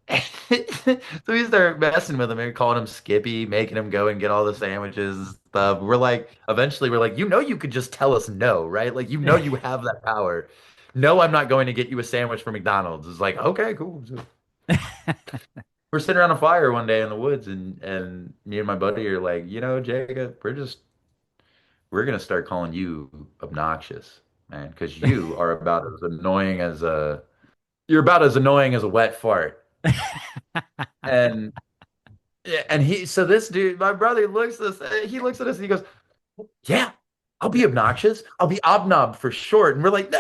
So we start messing with him and calling him Skippy, making him go and get all the sandwiches and stuff. We're like, eventually, we're like, you know, you could just tell us no, right? Like, you know, you have that power. No, I'm not going to get you a sandwich from McDonald's. It's like, okay, cool. So we're sitting around a fire one day in the woods, and me and my buddy are like, you know, Jacob, we're gonna start calling you obnoxious, man, because you are about as annoying as a you're about as annoying as a wet fart. And yeah, and he so this dude, my brother he looks at us and he goes, yeah, I'll be obnoxious. I'll be obnob for short. And we're like,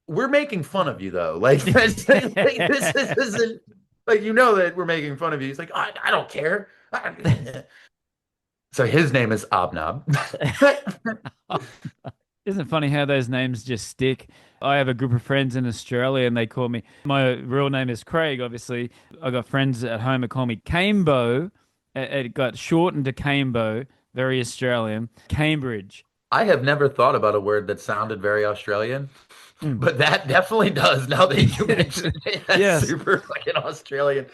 we're making fun of you though. Like, this isn't like you know that we're making fun of you. He's like, I don't care. So his name is Obnob. Isn't it funny how those names just stick? I have a group of friends in Australia and they call me, my real name is Craig, obviously. I got friends at home that call me Cambo. It got shortened to Cambo, very Australian. Cambridge. I have never thought about a word that sounded very Australian, Mm. but that definitely does now that you mention it. That's Yes. super fucking Australian.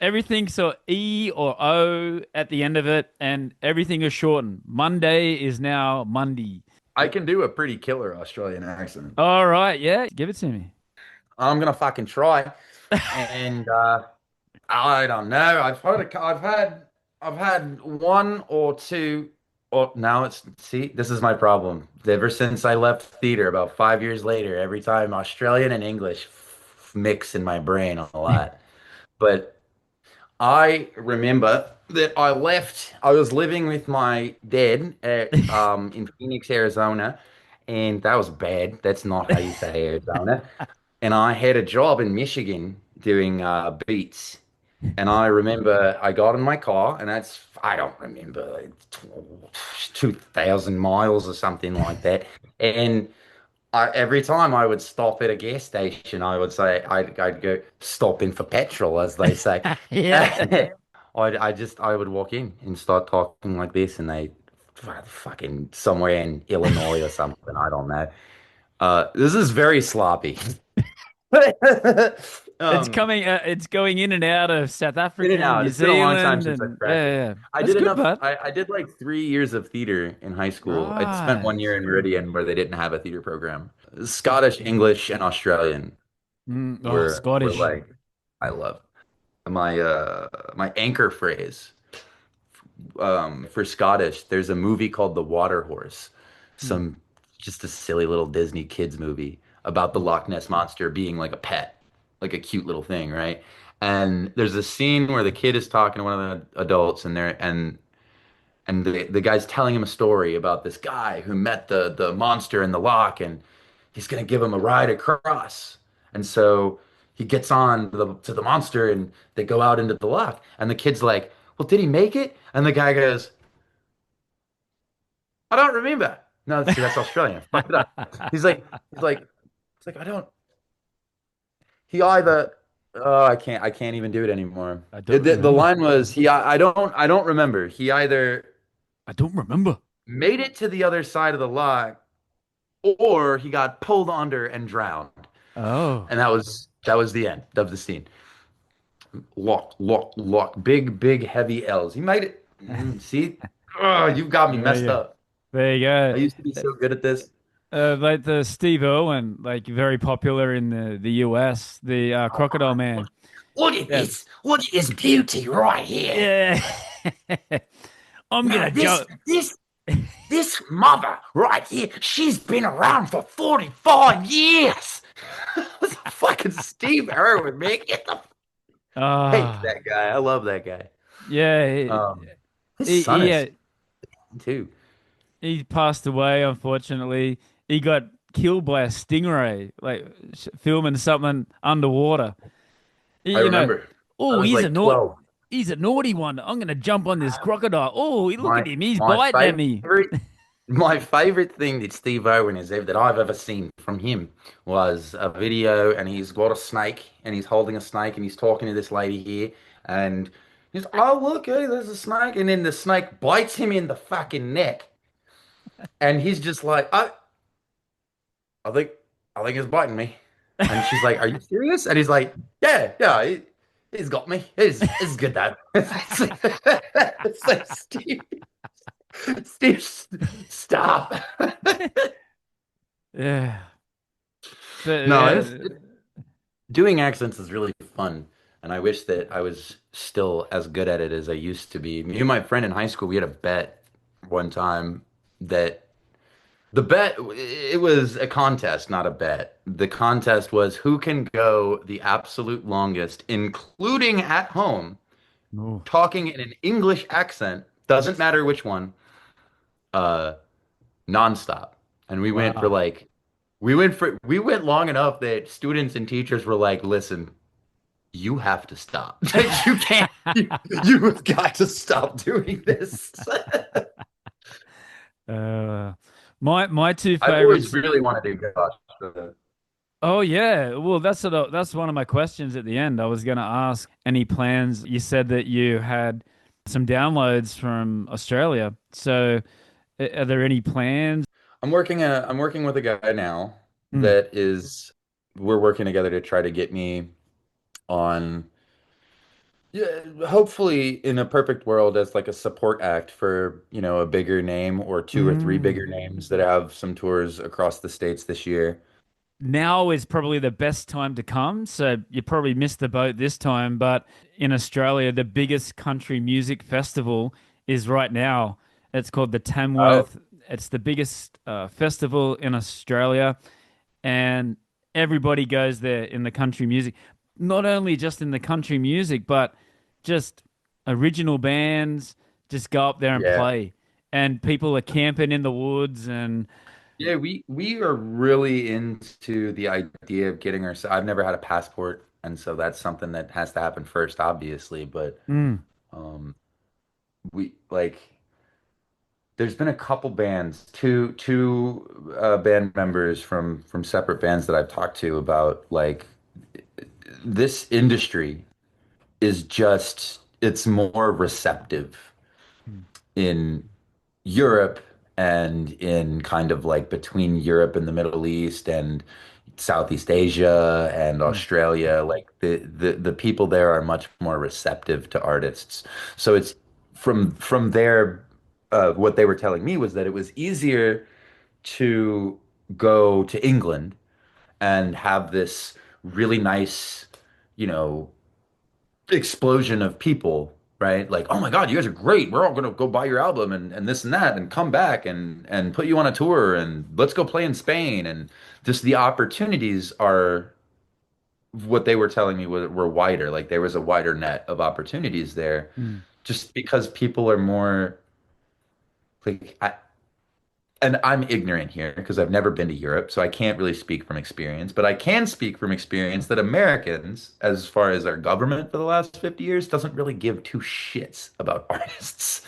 Everything so E or O at the end of it, and everything is shortened. Monday is now Monday. I can do a pretty killer Australian accent. All right, yeah, give it to me. I'm gonna fucking try. And I don't know. I've had one or two. Or now it's see, this is my problem. Ever since I left theater about 5 years later, every time Australian and English mix in my brain a lot. But I remember that I was living with my dad in Phoenix, Arizona, and that was bad. That's not how you say Arizona. And I had a job in Michigan doing beats. And I remember I got in my car, and I don't remember, like 2,000 miles or something like that. And every time I would stop at a gas station, I would say, I'd go stop in for petrol, as they say. Yeah. I would walk in and start talking like this, and they fucking somewhere in Illinois or something. I don't know. This is very sloppy. It's Um, coming. It's going in and out of South In Africa and and out. New It's been a long time Zealand, since I and yeah, practiced. yeah. I That's did good, enough. bud. I did like 3 years of theater in high school. I spent Right. 1 year in Meridian where they didn't have a theater program. Scottish, English, and Australian Oh, were Scottish. like I love my anchor phrase for Scottish. There's a movie called The Water Horse, Mm. some just a silly little Disney kids movie about the Loch Ness monster being like a pet, like a cute little thing, right? And there's a scene where the kid is talking to one of the adults, and the guy's telling him a story about this guy who met the monster in the loch, and he's gonna give him a ride across. And so he gets on to the monster, and they go out into the loch, and the kid's like, "Well, did he make it?" And the guy goes, "I don't remember." No, see, that's Australian. Fuck it up. He's like, it's like I don't. He either. Oh, I can't even do it anymore. I don't The remember. line was I don't remember. He either I don't remember. made it to the other side of the lock, or he got pulled under and drowned. Oh, And that was the end of the scene. Lock, lock, lock. Big, big, heavy L's. He made it. See? Oh, you got me there messed you go. up. There you I go. used to be so good at this. Like the Steve Irwin, like very popular in the US, the Crocodile Man. Look at Yeah, this. Look at this beauty right here. yeah. I'm Now gonna jump. this mother right here, she's been around for 45 years. Fucking Steve Irwin, man. Get the hate Ah, that guy. I love that guy. yeah. His He, son he, is uh, too. he passed away, unfortunately. He got killed by a stingray, like filming something underwater. I You know, remember. I oh, was like 12. he's a naughty one. I'm gonna jump on this crocodile. Oh, look at My him, he's my biting at me. favorite thing that Steve Irwin has ever that I've ever seen from him was a video, and he's got a snake, and he's holding a snake, and he's talking to this lady here, and he's, oh look, hey, there's a snake, and then the snake bites him in the fucking neck, and he's just like, I think I think it's biting me. And she's like, "Are you serious?" And he's like, "Yeah, yeah, he's got me. He's good dad." It's like, Steve, Steve, stop. Yeah. But No, yeah. doing accents is really fun, and I wish that I was still as good at it as I used to be. Me and my friend in high school, we had a bet one time that the bet, it was a contest, not a bet. The contest was who can go the absolute longest, including at home, Ooh, talking in an English accent, doesn't matter which one, uh, nonstop. And wow. we went long enough that students and teachers were like, listen, you have to stop. You can't, you have got to stop doing this. Uh, my two I've always favorites. really wanted to go. Oh yeah, well that's one of my questions at the end. I was going to ask any plans. You said that you had some downloads from Australia. So are there any plans? I'm working with a guy now Mm. that is we're working together to try to get me on, yeah, hopefully in a perfect world as like a support act for, a bigger name or two or three bigger Mm. names that have some tours across the states this year. Now is probably the best time to come. So you probably missed the boat this time, but in Australia, the biggest country music festival is right now. It's called the Oh, Tamworth. It's the biggest festival in Australia, and everybody goes there in the country music. Not only just in the country music, but just original bands just go up there and yeah. play. And people are camping in the woods and Yeah, we are really into the idea of getting our. I've never had a passport, and so that's something that has to happen first, obviously. But mm, um, we like. There's been a couple bands, two band members from separate bands that I've talked to about like this industry is just it's more receptive mm, in Europe and in kind of like between Europe and the Middle East and Southeast Asia and mm, Australia, like the people there are much more receptive to artists. So it's from there, what they were telling me was that it was easier to go to England and have this really nice, you know, explosion of people, right? Like, oh my God, you guys are great. We're all gonna go buy your album and this and that and come back and put you on a tour and let's go play in Spain. And just the opportunities are what they were telling me were wider. Like there was a wider net of opportunities there mm. just because people are more like and I'm ignorant here because I've never been to Europe, so I can't really speak from experience, but I can speak from experience that Americans, as far as our government for the last 50 years, doesn't really give two shits about artists.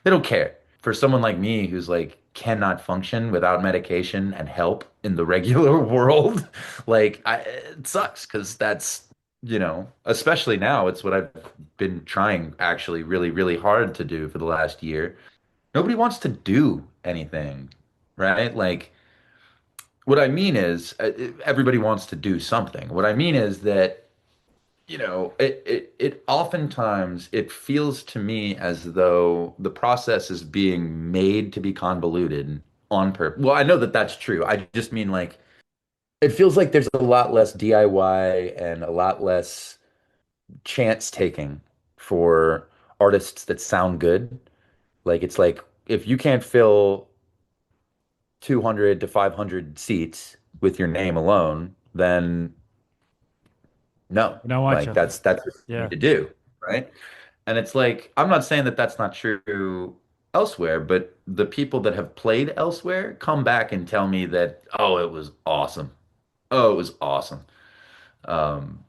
They don't care. For someone like me who's like cannot function without medication and help in the regular world, it sucks because that's, especially now, it's what I've been trying actually really, really hard to do for the last year. Nobody wants to do anything, right? Like, what I mean is, everybody wants to do something. What I mean is that, it oftentimes it feels to me as though the process is being made to be convoluted on purpose. Well, I know that that's true. I just mean like it feels like there's a lot less DIY and a lot less chance taking for artists that sound good. Like it's like if you can't fill 200 to 500 seats with your name alone, then no, You don't want like you. that's what you Yeah. need to do, right? And it's like I'm not saying that that's not true elsewhere, but the people that have played elsewhere come back and tell me that, oh, it was awesome. Oh, it was awesome. Um,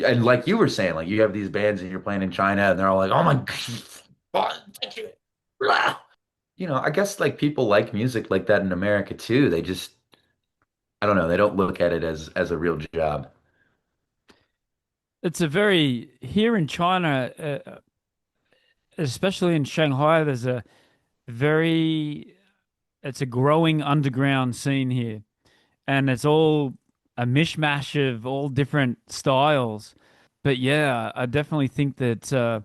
and like you were saying, like you have these bands and you're playing in China and they're all like, oh my God, thank you. Blah. I guess like people like music like that in America too. They just I don't know. They don't look at it as a real job. It's a very, here in China, especially in Shanghai, there's a very, it's a growing underground scene here. And it's all a mishmash of all different styles. But yeah, I definitely think that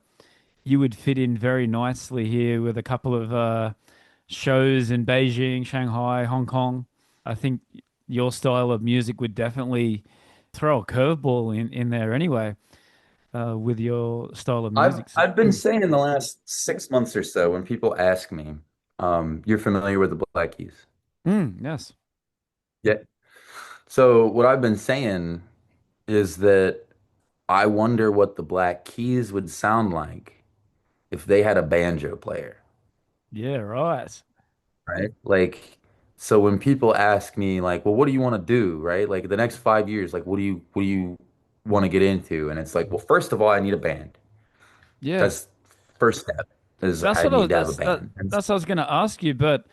you would fit in very nicely here with a couple of shows in Beijing, Shanghai, Hong Kong. I think your style of music would definitely throw a curveball in there anyway, with your style of I've music. I've been saying in the last 6 months or so when people ask me, you're familiar with the Black Keys? Yes. Yeah. So what I've been saying is that I wonder what the Black Keys would sound like if they had a banjo player, Yeah, right. right? Like, so when people ask me, like, well, what do you want to do, right? Like the next 5 years, like, what do you want to get into? And it's like, well, first of all, I need a band. Yeah. That's first step is That's I what I need was, to have a band. And that's what I was going to ask you, but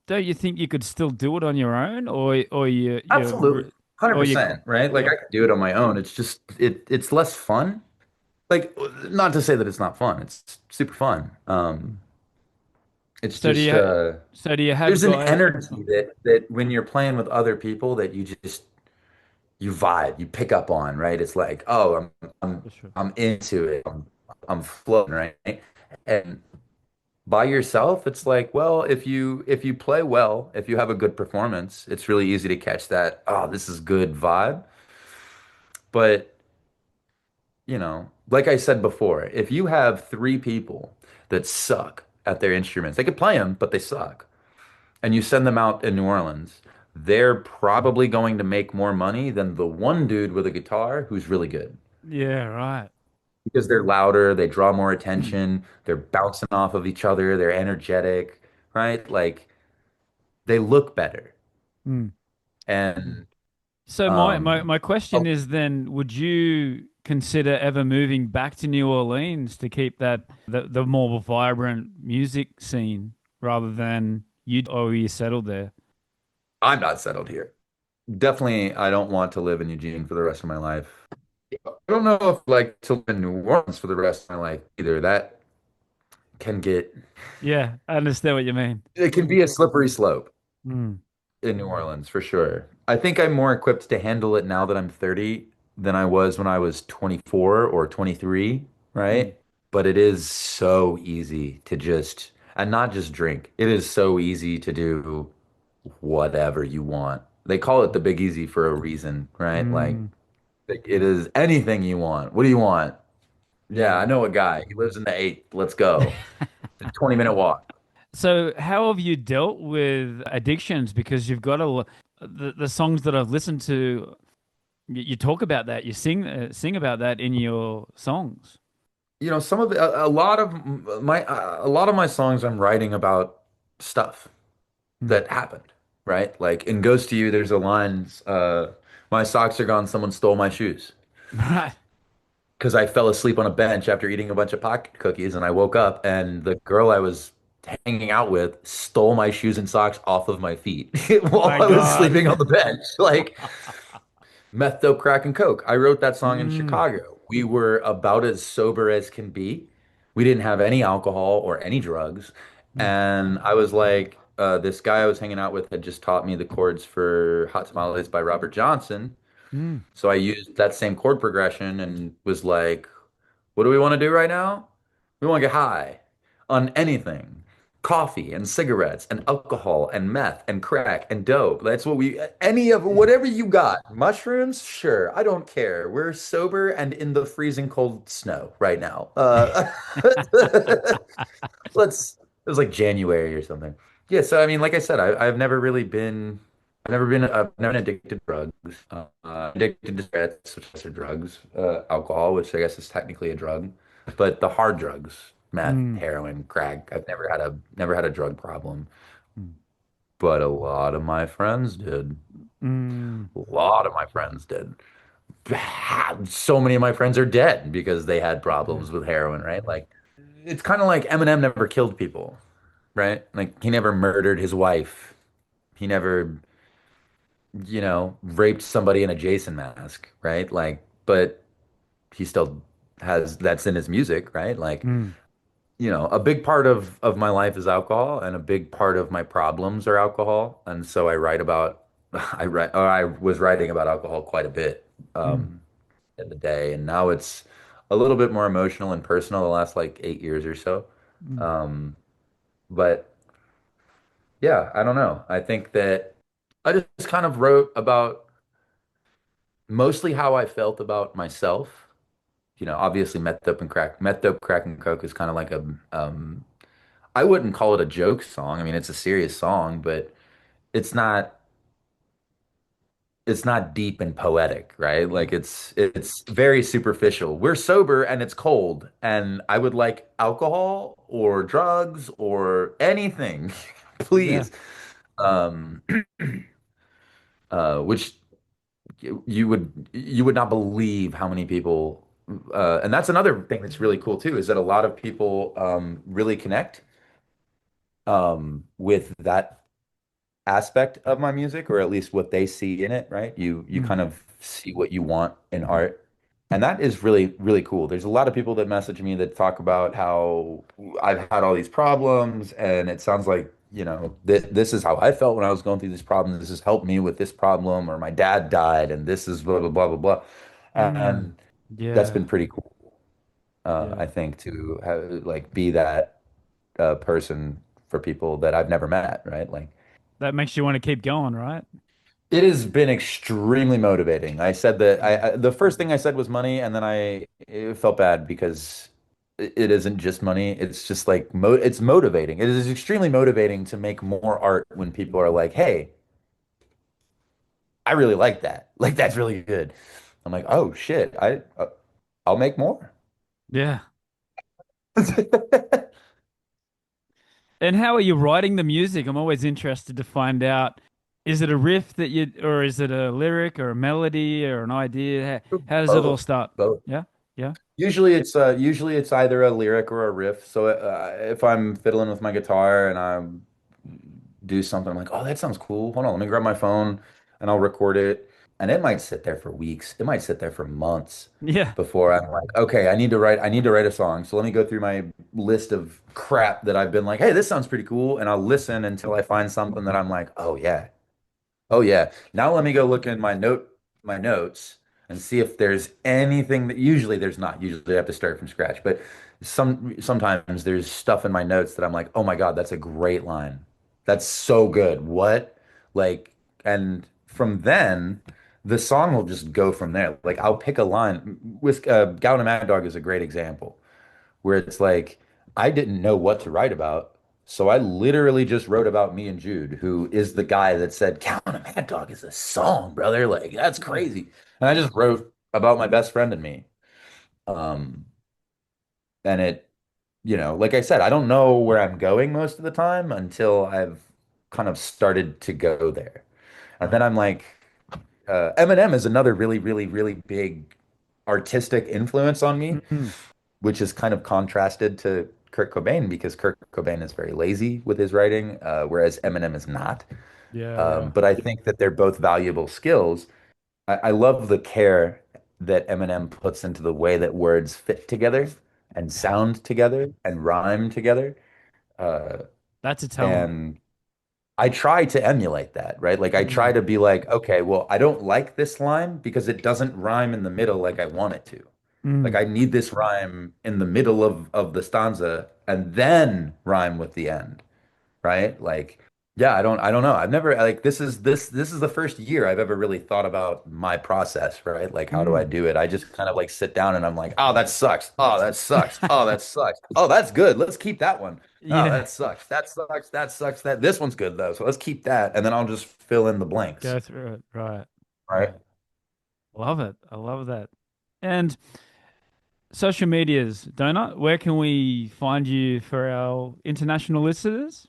don't you think you could still do it on your own, or absolutely, or you 100%, right? Like I could do it on my own. It's just it's less fun. Like not to say that it's not fun. It's super fun. It's so do just you so do you have there's an guys? energy that when you're playing with other people that you vibe, you pick up on, right? It's like, oh, I'm For sure. I'm into it. I'm floating, right? And by yourself, it's like, well, if you play well, if you have a good performance, it's really easy to catch that, oh, this is good vibe. But, like I said before, if you have three people that suck at their instruments, they could play them, but they suck, and you send them out in New Orleans, they're probably going to make more money than the one dude with a guitar who's really good Yeah, right. because they're louder, they draw more attention, they're bouncing off of each other, they're energetic, right? Like they look better. Mm. And So um my question oh, is then, would you consider ever moving back to New Orleans to keep the more vibrant music scene rather than you or you settled there? I'm not settled here. Definitely, I don't want to live in Eugene for the rest of my life. I don't know if like to live in New Orleans for the rest of my life either. That can get Yeah, I understand what you mean. it can be a slippery slope Mm. in New Orleans for sure. I think I'm more equipped to handle it now that I'm 30 than I was when I was 24 or 23, Mm. right? But it is so easy to just, and not just drink. It is so easy to do whatever you want. They call it the Big Easy for a reason, right? Like Mm. it is anything you want. What do you want? Yeah, I Yeah. know a guy. He lives in the eighth. Let's go. It's a 20-minute walk. So how have you dealt with addictions? Because you've got the songs that I've listened to, you talk about that, you sing about that in your songs. Some of a lot of my songs I'm writing about stuff Mm. that happened, right? Like in Ghost to You, there's a line, my socks are gone, someone stole my shoes. Right. Because I fell asleep on a bench after eating a bunch of pocket cookies, and I woke up, and the girl I was hanging out with stole my shoes and socks off of my feet while My I was God. sleeping on the bench. Like meth, dope, crack, and coke. I wrote that song in Mm. Chicago. We were about as sober as can be. We didn't have any alcohol or any drugs. Mm. And I was like, this guy I was hanging out with had just taught me the chords for Hot Tamales by Robert Johnson. Mm. So I used that same chord progression and was like, what do we want to do right now? We want to get high on anything. Coffee and cigarettes and alcohol and meth and crack and dope. That's what any of whatever you got. Mushrooms? Sure. I don't care. We're sober and in the freezing cold snow right now. It was like January or something. Yeah. So, I mean, like I said, I've never been addicted to drugs. Addicted to cigarettes, which are drugs, alcohol, which I guess is technically a drug, but the hard drugs, meth, Mm. heroin, crack, I've never had a drug problem. Mm. But a lot of my friends did. Mm. A lot of my friends did. So many of my friends are dead because they had Yeah. problems with heroin, right? Like it's kind of like Eminem never killed people, right? Like he never murdered his wife. He never raped somebody in a Jason mask, right? Like, but he still has that's in his music, right? Like, Mm. a big part of my life is alcohol, and a big part of my problems are alcohol, and so I write about I was writing about alcohol quite a bit Mm, um, in the day, and now it's a little bit more emotional and personal the last like 8 years or so. mm, Um, but yeah, I don't know. I think that I just kind of wrote about mostly how I felt about myself. Obviously meth, dope, crack, and coke is kind of like I wouldn't call it a joke song. I mean, it's a serious song, but it's not it's not deep and poetic, right? Like mm. it's very superficial. We're sober and it's cold, and I would like alcohol or drugs or anything, Yeah. please. Um, which you would not believe how many people, and that's another thing that's really cool too, is that a lot of people really connect with that aspect of my music, or at least what they see in it, right? You Mm, kind of see what you want in art. And that is really, really cool. There's a lot of people that message me that talk about how I've had all these problems, and it sounds like, this is how I felt when I was going through this problem. This has helped me with this problem, or my dad died, and this is blah, blah, blah, blah, blah. mm. And that's Yeah. been pretty cool, I Yeah. think, to have, like, be that person for people that I've never met, right? Like, That makes you want to keep going, right? it has been extremely motivating. I said that Mm. the first thing I said was money, and then I it felt bad because it isn't just money. It's just like it's motivating. It is extremely motivating to make more art when people are like, "Hey, I really like that. Like that's really good." I'm like, "Oh shit, I'll make more." Yeah. And how are you writing the music? I'm always interested to find out, is it a riff that you, or is it a lyric or a melody or an idea? How does it all Both, start? both. Yeah. Yeah. Usually it's either a lyric or a riff. So if I'm fiddling with my guitar and I do something, I'm like, oh, that sounds cool. Hold on, let me grab my phone and I'll record it. And it might sit there for weeks. It might sit there for months Yeah. before I'm like, okay, I need to write a song. So let me go through my list of crap that I've been like, hey, this sounds pretty cool. And I'll listen until I find something that I'm like, oh yeah, oh yeah. Now let me go look in my notes and see if there's anything that usually there's not. Usually I have to start from scratch, but sometimes there's stuff in my notes that I'm like, "Oh my God, that's a great line. That's so good. What?" Like, and from then the song will just go from there. Like I'll pick a line. Gown and Mad Dog is a great example where it's like I didn't know what to write about. So I literally just wrote about me and Jude, who is the guy that said, Count a Mad Dog is a song, brother. Like, that's Yeah. crazy. And I just wrote about my best friend and me. Um, and like I said, I don't know where I'm going most of the time until I've kind of started to go there. And then Right. I'm like, Eminem is another really, really, really big artistic influence on me, Mhm. which is kind of contrasted to Kurt Cobain because Kurt Cobain is very lazy with his writing, whereas Eminem is not. Yeah. Yeah. But I think that they're both valuable skills. I love the care that Eminem puts into the way that words fit together and Yeah. sound together and rhyme together. Uh, That's a talent. and I try to emulate that, right? Like I try Mm. to be like, okay, well, I don't like this line because it doesn't rhyme in the middle like I want it to. Like Mm. I need this rhyme in the middle of the stanza and then rhyme with the end, right? Like, yeah, I don't know. I've never like this is the first year I've ever really thought about my process, right? Like how do I Mm. do it? I just kind of like sit down and I'm like, oh, that sucks. Oh, that sucks. Oh, that sucks. Oh, that's good. Let's keep that one. Oh, Yeah. that sucks. That sucks. That sucks. That this one's good though. So let's keep that. And then I'll just fill in the blanks. Go through it. Right. Right. Right. Love it. I love that. And social medias, Donut, where can we find you for our international listeners?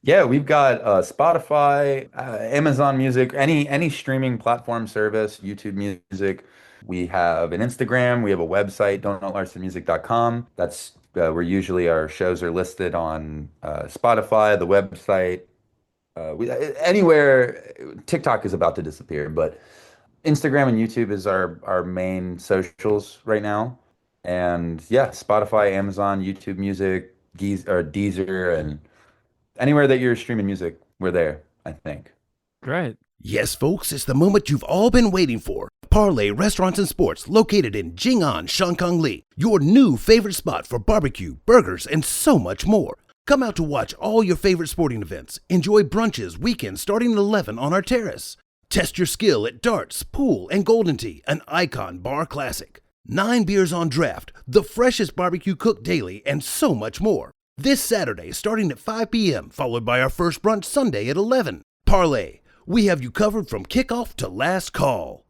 Yeah, we've got Spotify, Amazon Music, any streaming platform service, YouTube Music. We have an Instagram. We have a website, donutlarsenmusic.com. That's where usually our shows are listed on Spotify, the website. Anywhere, TikTok is about to disappear, but Instagram and YouTube is our main socials right now. And yeah, Spotify, Amazon, YouTube Music, Deezer, and anywhere that you're streaming music, we're there, I think. Great. Yes, folks, it's the moment you've all been waiting for. Parlay Restaurants and Sports, located in Jing'an, Shanghai, your new favorite spot for barbecue, burgers, and so much more. Come out to watch all your favorite sporting events. Enjoy brunches weekends starting at 11 on our terrace. Test your skill at darts, pool, and Golden Tee, an icon bar classic. 9 beers on draft, the freshest barbecue cooked daily, and so much more. This Saturday starting at 5 p.m., followed by our first brunch Sunday at 11. Parlay. We have you covered from kickoff to last call.